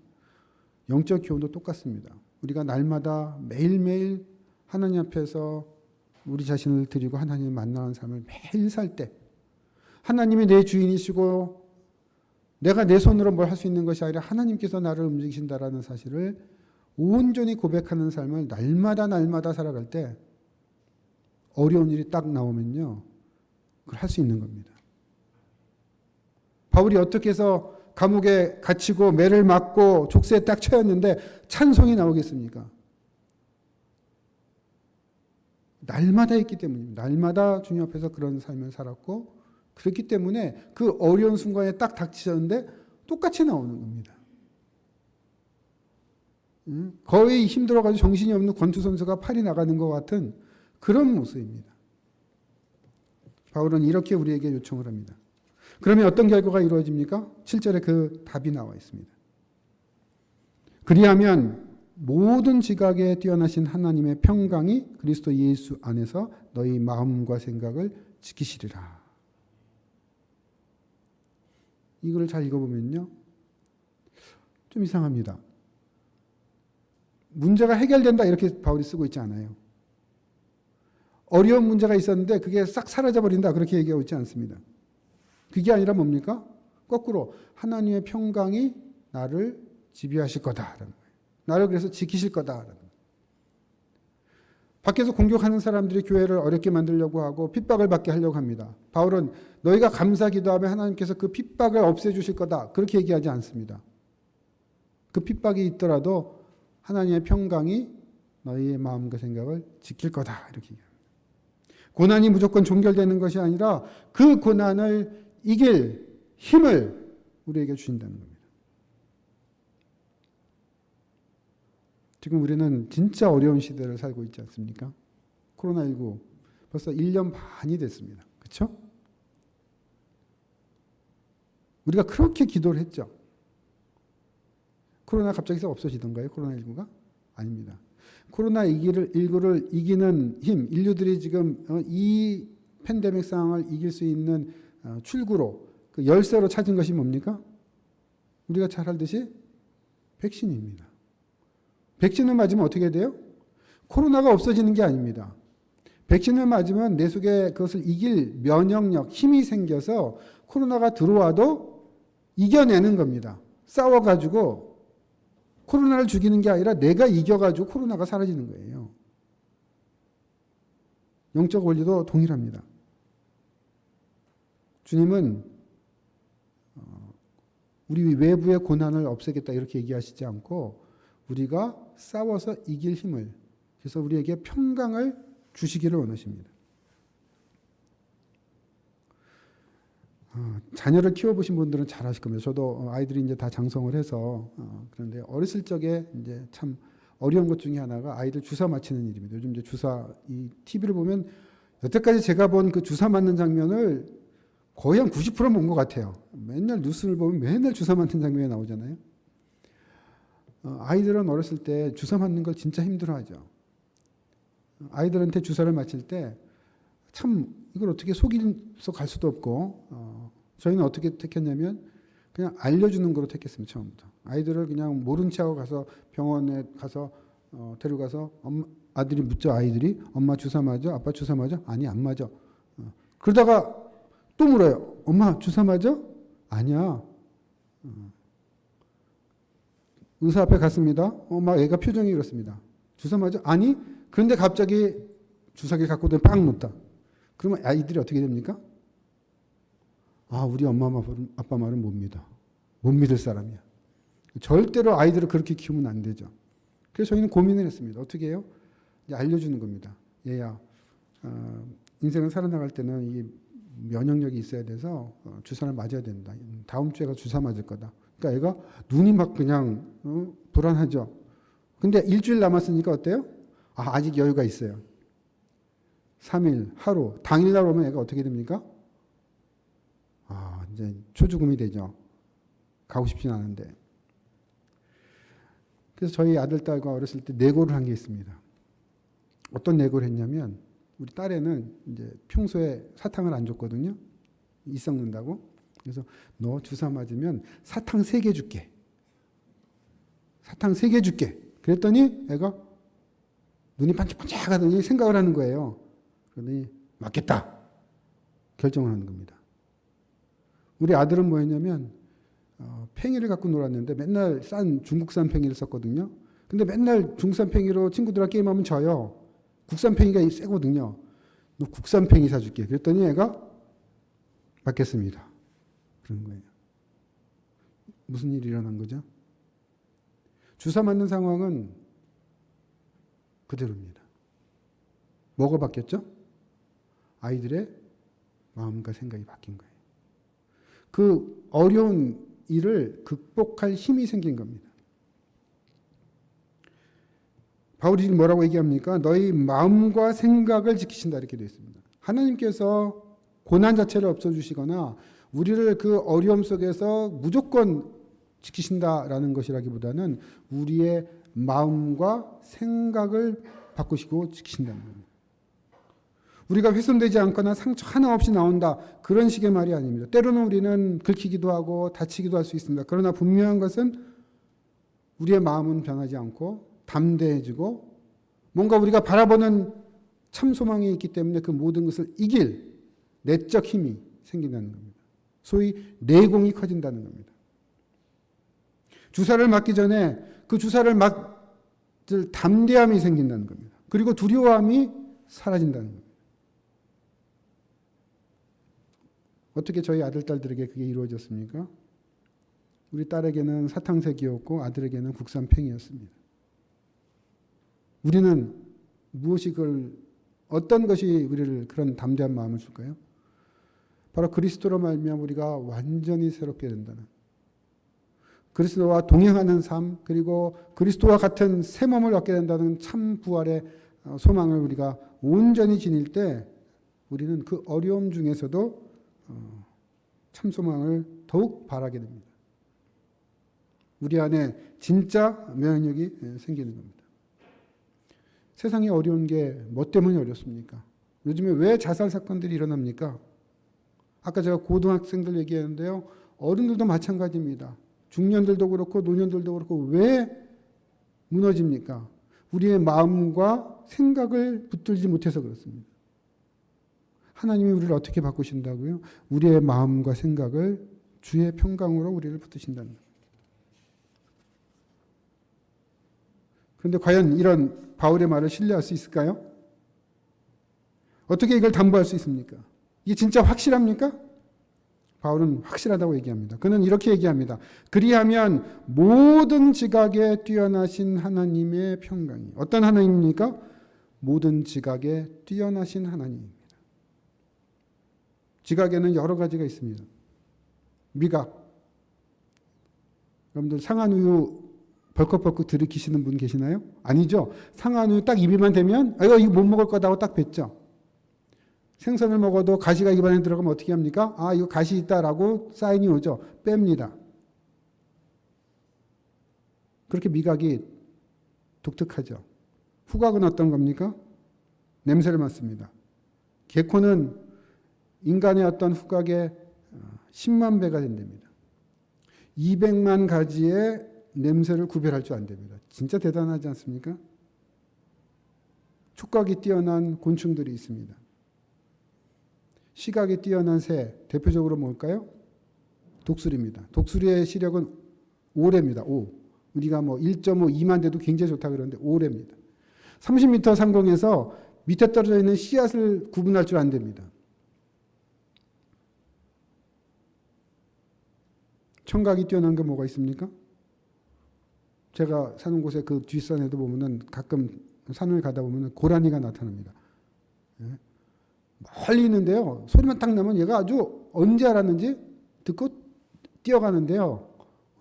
영적 교훈도 똑같습니다. 우리가 날마다 매일매일 하나님 앞에서 우리 자신을 드리고 하나님을 만나는 삶을 매일 살 때 하나님이 내 주인이시고 내가 내 손으로 뭘 할 수 있는 것이 아니라 하나님께서 나를 움직이신다라는 사실을 온전히 고백하는 삶을 날마다 살아갈 때 어려운 일이 딱 나오면요. 그걸 할 수 있는 겁니다. 바울이 어떻게 해서 감옥에 갇히고 매를 맞고 족쇄에 딱 쳐였는데 찬송이 나오겠습니까? 날마다 했기 때문입니다. 날마다 주님 앞에서 그런 삶을 살았고 그렇기 때문에 그 어려운 순간에 딱 닥치셨는데 똑같이 나오는 겁니다. 거의 힘들어가지고 정신이 없는 권투 선수가 팔이 나가는 것 같은 그런 모습입니다. 바울은 이렇게 우리에게 요청을 합니다. 그러면 어떤 결과가 이루어집니까? 7절에 그 답이 나와 있습니다. 그리하면 모든 지각에 뛰어나신 하나님의 평강이 그리스도 예수 안에서 너희 마음과 생각을 지키시리라. 이걸 잘 읽어보면요. 좀 이상합니다. 문제가 해결된다 이렇게 바울이 쓰고 있지 않아요. 어려운 문제가 있었는데 그게 싹 사라져버린다 그렇게 얘기하고 있지 않습니다. 그게 아니라 뭡니까? 거꾸로 하나님의 평강이 나를 지배하실 거다라는 거예요. 나를 그래서 지키실 거다라는 거예요. 밖에서 공격하는 사람들이 교회를 어렵게 만들려고 하고 핍박을 받게 하려고 합니다. 바울은 너희가 감사 기도하면 하나님께서 그 핍박을 없애주실 거다 그렇게 얘기하지 않습니다. 그 핍박이 있더라도 하나님의 평강이 너희의 마음과 생각을 지킬 거다 이렇게 얘기합니다. 고난이 무조건 종결되는 것이 아니라 그 고난을 이길 힘을 우리에게 주신다는 겁니다. 지금 우리는 진짜 어려운 시대를 살고 있지 않습니까? 코로나19 벌써 1년 반이 됐습니다. 그렇죠? 우리가 그렇게 기도를 했죠. 코로나 갑자기 없어지던가요? 코로나19가? 아닙니다. 코로나19를 이기는 힘, 인류들이 지금 이 팬데믹 상황을 이길 수 있는 출구로, 그 열쇠로 찾은 것이 뭡니까? 우리가 잘 알듯이 백신입니다. 백신을 맞으면 어떻게 돼요? 코로나가 없어지는 게 아닙니다. 백신을 맞으면 내 속에 그것을 이길 면역력, 힘이 생겨서 코로나가 들어와도 이겨내는 겁니다. 싸워가지고 코로나를 죽이는 게 아니라 내가 이겨가지고 코로나가 사라지는 거예요. 영적 원리도 동일합니다. 주님은 우리 외부의 고난을 없애겠다 이렇게 얘기하시지 않고 우리가 싸워서 이길 힘을, 그래서 우리에게 평강을 주시기를 원하십니다. 자녀를 키워보신 분들은 잘 아실 겁니다. 저도 아이들이 이제 다 장성을 해서 그런데 어렸을 적에 이제 참 어려운 것 중에 하나가 아이들 주사 맞히는 일입니다. 요즘 이제 주사 이 TV를 보면 여태까지 제가 본 그 주사 맞는 장면을 거의 한 90% 본 것 같아요. 맨날 뉴스를 보면 맨날 주사 맞는 장면이 나오잖아요. 아이들은 어렸을 때 주사 맞는 걸 진짜 힘들어하죠. 아이들한테 주사를 맞힐 때 참 이걸 어떻게 속여서 갈 수도 없고 저희는 어떻게 택했냐면 그냥 알려주는 거로 택했습니다. 처음부터. 아이들을 그냥 모른 체하고 가서 병원에 가서 데려가서 아들이 묻죠. 아이들이 엄마 주사 맞아? 아빠 주사 맞아? 아니 안 맞아. 그러다가 또 물어요. 엄마 주사 맞아? 아니야. 의사 앞에 갔습니다. 막 애가 표정이 이렇습니다. 주사 맞아? 아니. 그런데 갑자기 주사기 갖고 빵 놓다. 그러면 아이들이 어떻게 됩니까? 우리 엄마 아빠 말은 못 믿어. 못 믿을 사람이야. 절대로 아이들을 그렇게 키우면 안 되죠. 그래서 저희는 고민을 했습니다. 어떻게 해요? 이제 알려주는 겁니다. 얘야, 인생을 살아나갈 때는 이 면역력이 있어야 돼서 주사를 맞아야 된다. 다음 주에 가 주사 맞을 거다. 그러니까 애가 눈이 막 그냥 불안하죠. 근데 일주일 남았으니까 어때요? 아직 여유가 있어요. 3일, 하루, 당일날 오면 애가 어떻게 됩니까? 이제 초죽음이 되죠. 가고 싶진 않은데. 그래서 저희 아들, 딸과 어렸을 때 내고를 한 게 있습니다. 어떤 내고를 했냐면, 우리 딸애는 이제 평소에 사탕을 안 줬거든요. 이 썩는다고. 그래서 너 주사 맞으면 사탕 3개 줄게. 사탕 3개 줄게. 그랬더니 애가 눈이 반짝반짝하더니 생각을 하는 거예요. 그러더니 맞겠다. 결정을 하는 겁니다. 우리 아들은 뭐였냐면 팽이를 갖고 놀았는데 맨날 싼 중국산 팽이를 썼거든요. 근데 맨날 중국산 팽이로 친구들하고 게임하면 져요. 국산 팽이가 세거든요. 너 국산 팽이 사줄게. 그랬더니 애가 맞겠습니다. 그런 거예요. 무슨 일이 일어난 거죠? 주사 맞는 상황은 그대로입니다. 뭐가 바뀌었죠? 아이들의 마음과 생각이 바뀐 거예요. 그 어려운 일을 극복할 힘이 생긴 겁니다. 바울이 지금 뭐라고 얘기합니까? 너희 마음과 생각을 지키신다 이렇게 되어 있습니다. 하나님께서 고난 자체를 없애주시거나 우리를 그 어려움 속에서 무조건 지키신다라는 것이라기보다는 우리의 마음과 생각을 바꾸시고 지키신다는 겁니다. 우리가 훼손되지 않거나 상처 하나 없이 나온다. 그런 식의 말이 아닙니다. 때로는 우리는 긁히기도 하고 다치기도 할 수 있습니다. 그러나 분명한 것은 우리의 마음은 변하지 않고 담대해지고 뭔가 우리가 바라보는 참 소망이 있기 때문에 그 모든 것을 이길 내적 힘이 생긴다는 겁니다. 소위 내공이 커진다는 겁니다. 주사를 맞기 전에 그 주사를 맞을 담대함이 생긴다는 겁니다. 그리고 두려움이 사라진다는 겁니다. 어떻게 저희 아들, 딸들에게 그게 이루어졌습니까? 우리 딸에게는 사탕색이었고 아들에게는 국산 팽이였습니다. 우리는 무엇이 어떤 것이 우리를 그런 담대한 마음을 줄까요? 바로 그리스도로 말미암아 우리가 완전히 새롭게 된다는, 그리스도와 동행하는 삶, 그리고 그리스도와 같은 새 몸을 얻게 된다는 참 부활의 소망을 우리가 온전히 지닐 때 우리는 그 어려움 중에서도 참 소망을 더욱 바라게 됩니다. 우리 안에 진짜 면역력이 생기는 겁니다. 세상이 어려운 게 뭐 때문에 어렵습니까? 요즘에 왜 자살 사건들이 일어납니까? 아까 제가 고등학생들 얘기했는데요. 어른들도 마찬가지입니다. 중년들도 그렇고 노년들도 그렇고 왜 무너집니까? 우리의 마음과 생각을 붙들지 못해서 그렇습니다. 하나님이 우리를 어떻게 바꾸신다고요? 우리의 마음과 생각을 주의 평강으로 우리를 붙드신다는 겁니다. 그런데 과연 이런 바울의 말을 신뢰할 수 있을까요? 어떻게 이걸 담보할 수 있습니까? 이게 진짜 확실합니까? 바울은 확실하다고 얘기합니다. 그는 이렇게 얘기합니다. 그리하면 모든 지각에 뛰어나신 하나님의 평강이, 어떤 하나님입니까? 모든 지각에 뛰어나신 하나님입니다. 지각에는 여러 가지가 있습니다. 미각. 여러분들 상한우유 벌컥벌컥 들이키시는 분 계시나요? 아니죠. 상한우유 딱 입에만 대면 이거 못 먹을 거다 하고 딱 뱉죠. 생선을 먹어도 가시가 입안에 들어가면 어떻게 합니까? 아, 이거 가시 있다라고 사인이 오죠. 뺍니다. 그렇게 미각이 독특하죠. 후각은 어떤 겁니까? 냄새를 맡습니다. 개코는 인간의 어떤 후각의 10만 배가 된답니다. 200만 가지의 냄새를 구별할 줄 안답니다. 진짜 대단하지 않습니까? 촉각이 뛰어난 곤충들이 있습니다. 시각이 뛰어난 새, 대표적으로 뭘까요? 독수리입니다. 독수리의 시력은 5래입니다. 5. 우리가 뭐 1.5, 2만 대도 굉장히 좋다 그러는데 5래입니다. 30m 상공에서 밑에 떨어져 있는 씨앗을 구분할 줄 안답니다. 청각이 뛰어난 게 뭐가 있습니까? 제가 사는 곳에 그 뒷산에도 보면은 가끔 산을 가다 보면은 고라니가 나타납니다. 예? 멀리 있는데요. 소리만 딱 나면 얘가 아주 언제 알았는지 듣고 뛰어가는데요.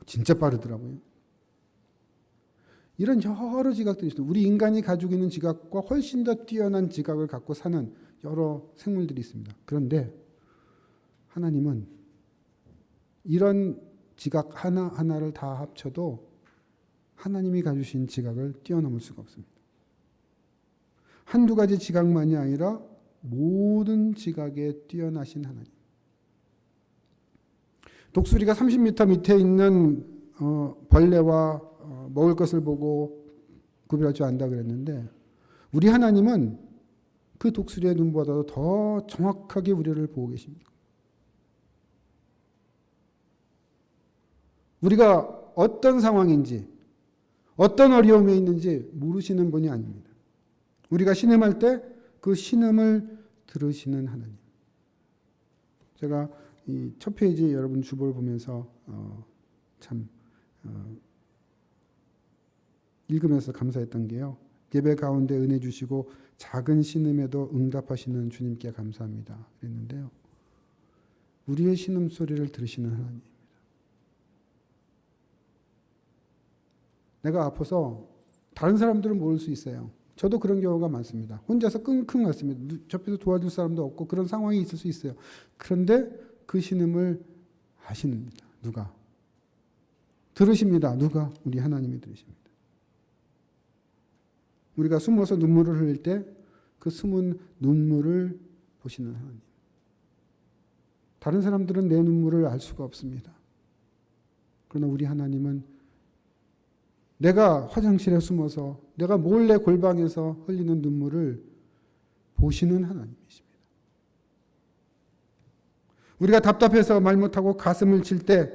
진짜 빠르더라고요. 이런 여러 지각들이 있습니다. 우리 인간이 가지고 있는 지각과 훨씬 더 뛰어난 지각을 갖고 사는 여러 생물들이 있습니다. 그런데 하나님은 이런 지각 하나하나를 다 합쳐도 하나님이 가주신 지각을 뛰어넘을 수가 없습니다. 한두 가지 지각만이 아니라 모든 지각에 뛰어나신 하나님. 독수리가 30m 밑에 있는 벌레와 먹을 것을 보고 구별할 줄 안다 그랬는데 우리 하나님은 그 독수리의 눈보다도 더 정확하게 우리를 보고 계십니다. 우리가 어떤 상황인지 어떤 어려움에 있는지 모르시는 분이 아닙니다. 우리가 신음할 때 그 신음을 들으시는 하나님. 제가 이 첫 페이지 여러분 주보를 보면서 읽으면서 감사했던 게요. 예배 가운데 은혜 주시고 작은 신음에도 응답하시는 주님께 감사합니다. 그랬는데요. 우리의 신음 소리를 들으시는 하나님입니다. 내가 아파서 다른 사람들은 모를 수 있어요. 저도 그런 경우가 많습니다. 혼자서 끙끙 앓습니다. 옆에서 도와줄 사람도 없고 그런 상황이 있을 수 있어요. 그런데 그 신음을 아십니다. 누가? 들으십니다. 누가? 우리 하나님이 들으십니다. 우리가 숨어서 눈물을 흘릴 때 그 숨은 눈물을 보시는 하나님. 다른 사람들은 내 눈물을 알 수가 없습니다. 그러나 우리 하나님은 내가 화장실에 숨어서 내가 몰래 골방에서 흘리는 눈물을 보시는 하나님이십니다. 우리가 답답해서 말 못하고 가슴을 칠 때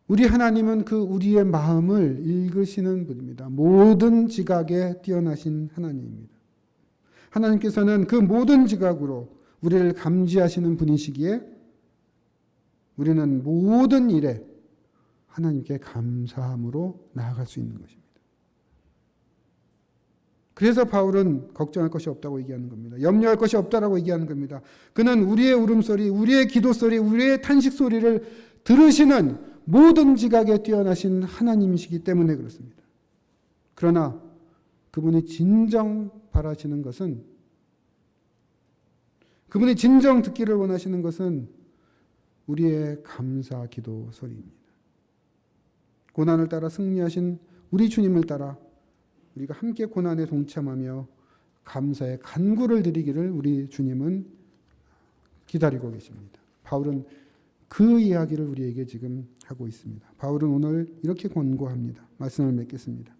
우리 하나님은 그 우리의 마음을 읽으시는 분입니다. 모든 지각에 뛰어나신 하나님입니다. 하나님께서는 그 모든 지각으로 우리를 감지하시는 분이시기에 우리는 모든 일에 하나님께 감사함으로 나아갈 수 있는 것입니다. 그래서 바울은 걱정할 것이 없다고 얘기하는 겁니다. 염려할 것이 없다라고 얘기하는 겁니다. 그는 우리의 울음소리, 우리의 기도소리, 우리의 탄식소리를 들으시는 모든 지각에 뛰어나신 하나님이시기 때문에 그렇습니다. 그러나 그분이 진정 바라시는 것은, 그분이 진정 듣기를 원하시는 것은 우리의 감사 기도 소리입니다. 고난을 따라 승리하신 우리 주님을 따라 우리가 함께 고난에 동참하며 감사의 간구를 드리기를 우리 주님은 기다리고 계십니다. 바울은 그 이야기를 우리에게 지금 하고 있습니다. 바울은 오늘 이렇게 권고합니다. 말씀을 맺겠습니다.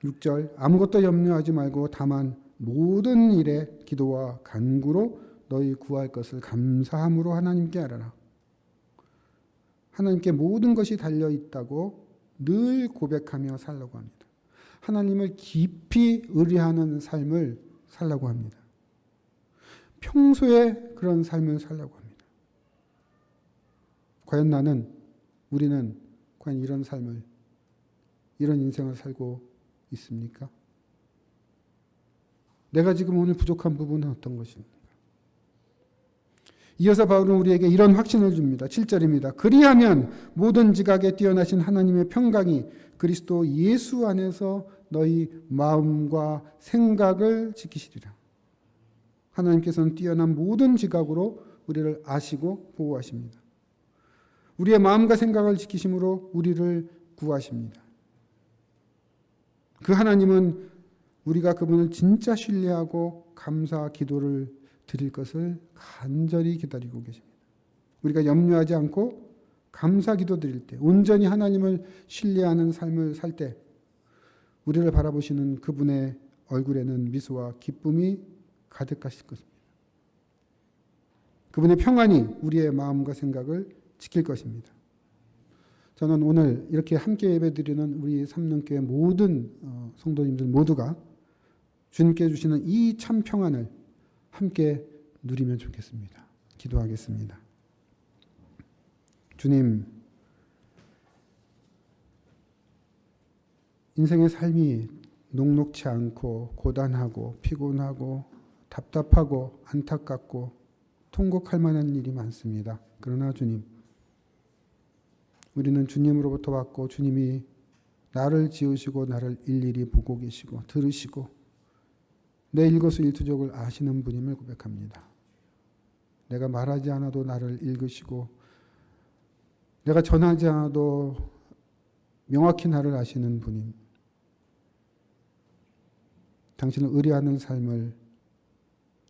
6절 아무것도 염려하지 말고 다만 모든 일에 기도와 간구로 너희 구할 것을 감사함으로 하나님께 알아라. 하나님께 모든 것이 달려있다고 늘 고백하며 살라고 합니다. 하나님을 깊이 의뢰하는 삶을 살라고 합니다. 평소에 그런 삶을 살라고 합니다. 과연 우리는 과연 이런 삶을, 이런 인생을 살고 있습니까? 내가 지금 오늘 부족한 부분은 어떤 것입니까? 이어서 바울은 우리에게 이런 확신을 줍니다. 7절입니다. 그리하면 모든 지각에 뛰어나신 하나님의 평강이 그리스도 예수 안에서 너희 마음과 생각을 지키시리라. 하나님께서는 뛰어난 모든 지각으로 우리를 아시고 보호하십니다. 우리의 마음과 생각을 지키심으로 우리를 구하십니다. 그 하나님은 우리가 그분을 진짜 신뢰하고 감사 기도를 드릴 것을 간절히 기다리고 계십니다. 우리가 염려하지 않고 감사 기도 드릴 때, 온전히 하나님을 신뢰하는 삶을 살 때 우리를 바라보시는 그분의 얼굴에는 미소와 기쁨이 가득하실 것입니다. 그분의 평안이 우리의 마음과 생각을 지킬 것입니다. 저는 오늘 이렇게 함께 예배드리는 우리 삼릉교회 모든 성도님들 모두가 주님께 주시는 이 참 평안을 함께 누리면 좋겠습니다. 기도하겠습니다. 주님, 인생의 삶이 녹록치 않고 고단하고 피곤하고 답답하고 안타깝고 통곡할 만한 일이 많습니다. 그러나 주님, 우리는 주님으로부터 왔고 주님이 나를 지으시고 나를 일일이 보고 계시고 들으시고 내 일거수일투족을 아시는 분임을 고백합니다. 내가 말하지 않아도 나를 읽으시고 내가 전하지 않아도 명확히 나를 아시는 분임. 당신을 의뢰하는 삶을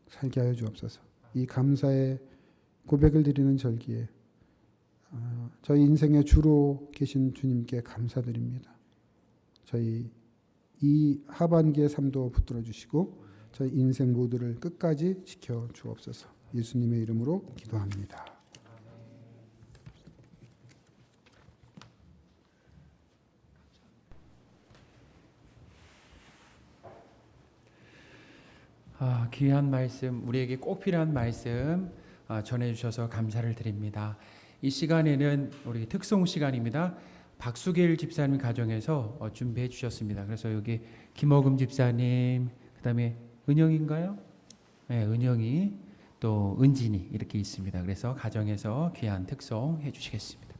살게 하여 주옵소서. 이 감사의 고백을 드리는 절기에 저희 인생의 주로 계신 주님께 감사드립니다. 저희 이 하반기의 삶도 붙들어 주시고 저희 인생 모두를 끝까지 지켜 주옵소서. 예수님의 이름으로 기도합니다. 귀한 말씀, 우리에게 꼭 필요한 말씀 전해주셔서 감사를 드립니다. 이 시간에는 우리 특송 시간입니다. 박수길 집사님 가정에서 준비해 주셨습니다. 그래서 여기 김어금 집사님, 그 다음에 은영인가요? 네, 은영이 또 은진이 이렇게 있습니다. 그래서 가정에서 귀한 특송 해 주시겠습니다.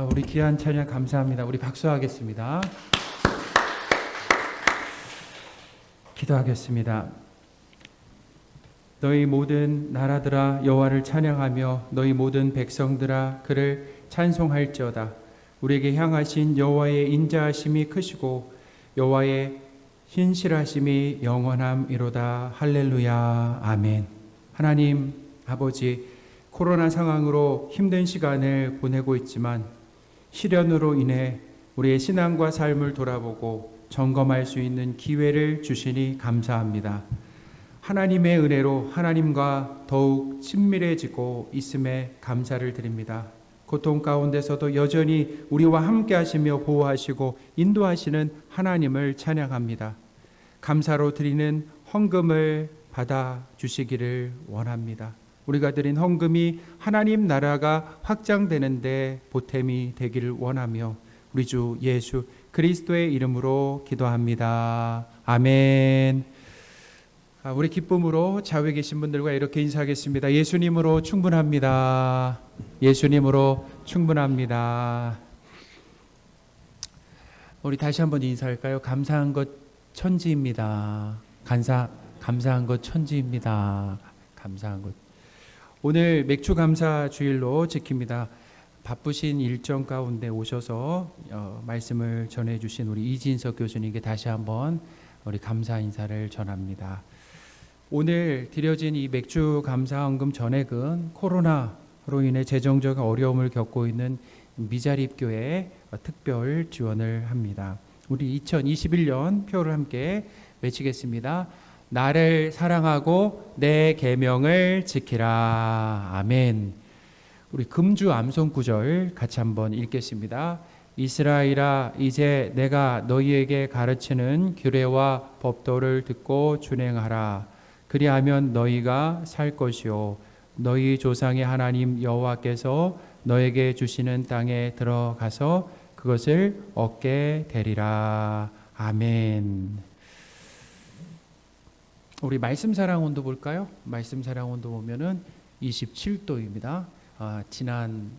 우리 귀한 찬양 감사합니다. 우리 박수하겠습니다. 기도하겠습니다. 너희 모든 나라들아 여호와를 찬양하며 너희 모든 백성들아 그를 찬송할지어다. 우리에게 향하신 여호와의 인자하심이 크시고 여호와의 신실하심이 영원함이로다. 할렐루야. 아멘. 하나님 아버지, 코로나 상황으로 힘든 시간을 보내고 있지만 시련으로 인해 우리의 신앙과 삶을 돌아보고 점검할 수 있는 기회를 주시니 감사합니다. 하나님의 은혜로 하나님과 더욱 친밀해지고 있음에 감사를 드립니다. 고통 가운데서도 여전히 우리와 함께 하시며 보호하시고 인도하시는 하나님을 찬양합니다. 감사로 드리는 헌금을 받아 주시기를 원합니다. 우리가 드린 헌금이 하나님 나라가 확장되는데 보탬이 되기를 원하며 우리 주 예수 그리스도의 이름으로 기도합니다. 아멘. 우리 기쁨으로 좌우에 계신 분들과 이렇게 인사하겠습니다. 예수님으로 충분합니다. 예수님으로 충분합니다. 우리 다시 한번 인사할까요? 감사한 것 천지입니다. 감사한 것 천지입니다. 감사한 것. 오늘 맥주 감사 주일로 지킵니다. 바쁘신 일정 가운데 오셔서 말씀을 전해주신 우리 이진석 교수님께 다시 한번 우리 감사 인사를 전합니다. 오늘 드려진 이 맥주 감사 헌금 전액은 코로나로 인해 재정적 어려움을 겪고 있는 미자립교회 특별 지원을 합니다. 우리 2021년 표를 함께 외치겠습니다. 나를 사랑하고 내 계명을 지키라. 아멘. 우리 금주 암송 구절 같이 한번 읽겠습니다. 이스라엘아, 이제 내가 너희에게 가르치는 규례와 법도를 듣고 준행하라. 그리하면 너희가 살 것이요 너희 조상의 하나님 여호와께서 너에게 주시는 땅에 들어가서 그것을 얻게 되리라. 아멘. 우리 말씀 사랑 온도 볼까요? 말씀 사랑 온도 보면은 27도입니다. 지난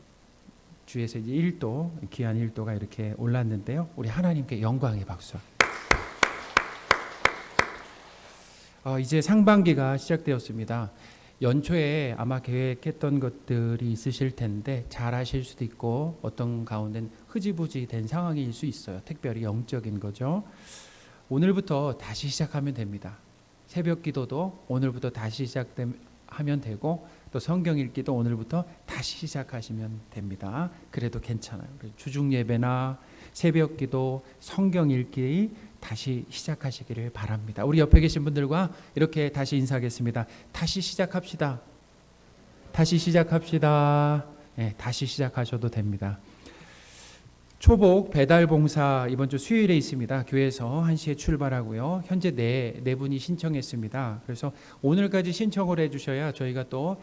주에서 이제 1도, 귀한 1도가 이렇게 올랐는데요. 우리 하나님께 영광의 박수. 이제 상반기가 시작되었습니다. 연초에 아마 계획했던 것들이 있으실 텐데 잘 하실 수도 있고 어떤 가운데는 흐지부지 된 상황일 수 있어요. 특별히 영적인 거죠. 오늘부터 다시 시작하면 됩니다. 새벽 기도도 오늘부터 다시 시작하면 되고 또 성경 읽기도 오늘부터 다시 시작하시면 됩니다. 그래도 괜찮아요. 주중 예배나 새벽 기도, 성경 읽기 다시 시작하시기를 바랍니다. 우리 옆에 계신 분들과 이렇게 다시 인사하겠습니다. 다시 시작합시다. 다시 시작합시다. 네, 다시 시작하셔도 됩니다. 초복 배달 봉사 이번 주 수요일에 있습니다. 교회에서 1시에 출발하고요. 현재 네 분이 신청했습니다. 그래서 오늘까지 신청을 해주셔야 저희가 또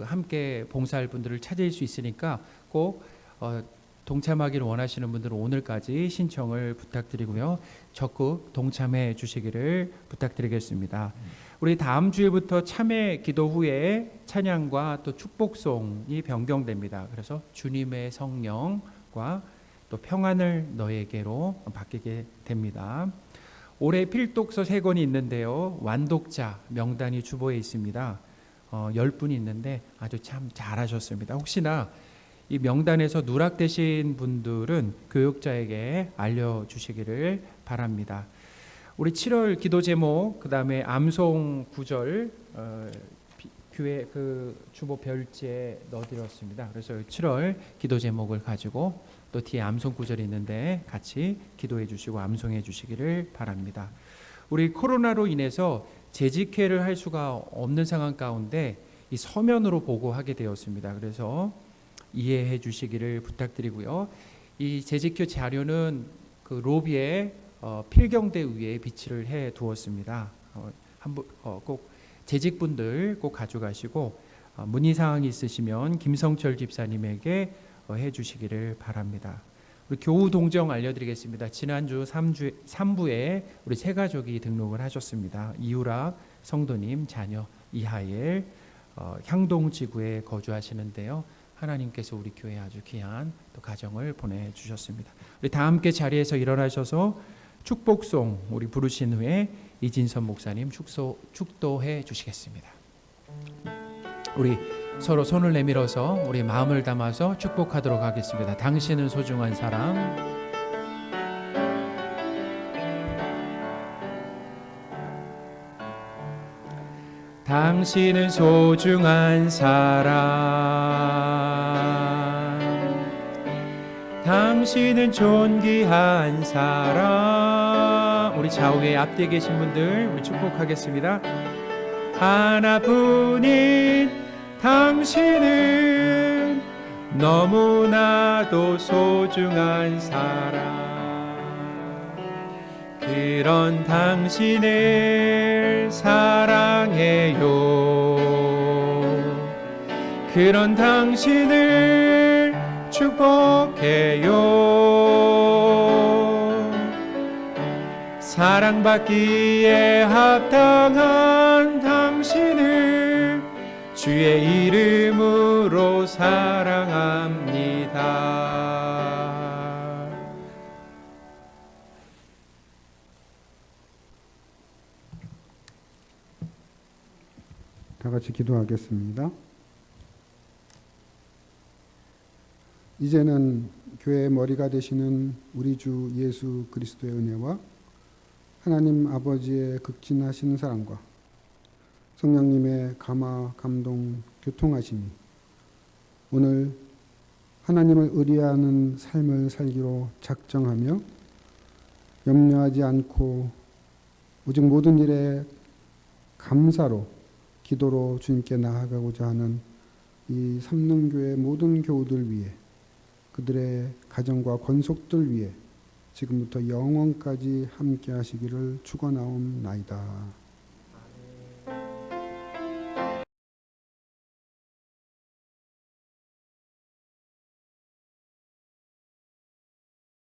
함께 봉사할 분들을 찾을 수 있으니까 꼭 동참하기를 원하시는 분들은 오늘까지 신청을 부탁드리고요. 적극 동참해 주시기를 부탁드리겠습니다. 우리 다음 주일부터 참회 기도 후에 찬양과 또 축복송이 변경됩니다. 그래서 주님의 성령과 또 평안을 너에게로 바뀌게 됩니다. 올해 필독서 3권이 있는데요. 완독자 명단이 주보에 있습니다. 10분이 있는데 아주 참 잘하셨습니다. 혹시나 이 명단에서 누락되신 분들은 교육자에게 알려주시기를 바랍니다. 우리 7월 기도 제목, 그 다음에 암송 구절 교회 주보 별지에 넣어드렸습니다. 그래서 7월 기도 제목을 가지고 또 뒤에 암송 구절이 있는데 같이 기도해 주시고 암송해 주시기를 바랍니다. 우리 코로나로 인해서 재직회를 할 수가 없는 상황 가운데 이 서면으로 보고하게 되었습니다. 그래서 이해해 주시기를 부탁드리고요. 이 재직회 자료는 그 로비에 필경대 위에 비치를 해 두었습니다. 꼭 재직분들 꼭 가져가시고 문의 사항이 있으시면 김성철 집사님에게 해 주시기를 바랍니다. 우리 교우 동정 알려드리겠습니다. 지난주 3부에 우리 세 가족이 등록을 하셨습니다. 이유락 성도님 자녀 이하엘 향동 지구에 거주하시는데요. 하나님께서 우리 교회에 아주 귀한 또 가정을 보내주셨습니다. 우리 다 함께 자리에서 일어나셔서 축복송 우리 부르신 후에 이진선 목사님 축도해 주시겠습니다. 우리 서로 손을 내밀어서 우리 마음을 담아서 축복하도록 하겠습니다. 당신은 소중한 사람. 당신은 소중한 사람. 당신은 존귀한 사람. 우리 좌우에 앞뒤에 계신 분들 우리 축복하겠습니다. 하나뿐인 당신은 너무나도 소중한 사람. 그런 당신을 사랑해요. 그런 당신을 축복해요. 사랑받기에 합당한 당신을 주의 이름으로 사랑합니다. 다 같이 기도하겠습니다. 이제는 교회의 머리가 되시는 우리 주 예수 그리스도의 은혜와 하나님 아버지의 극진하신 사랑과 성령님의 감화, 감동, 교통하심이 오늘 하나님을 의리하는 삶을 살기로 작정하며 염려하지 않고 오직 모든 일에 감사로 기도로 주님께 나아가고자 하는 이 삼능교회 모든 교우들 위해 그들의 가정과 권속들 위해 지금부터 영원까지 함께 하시기를 축원하옵나이다.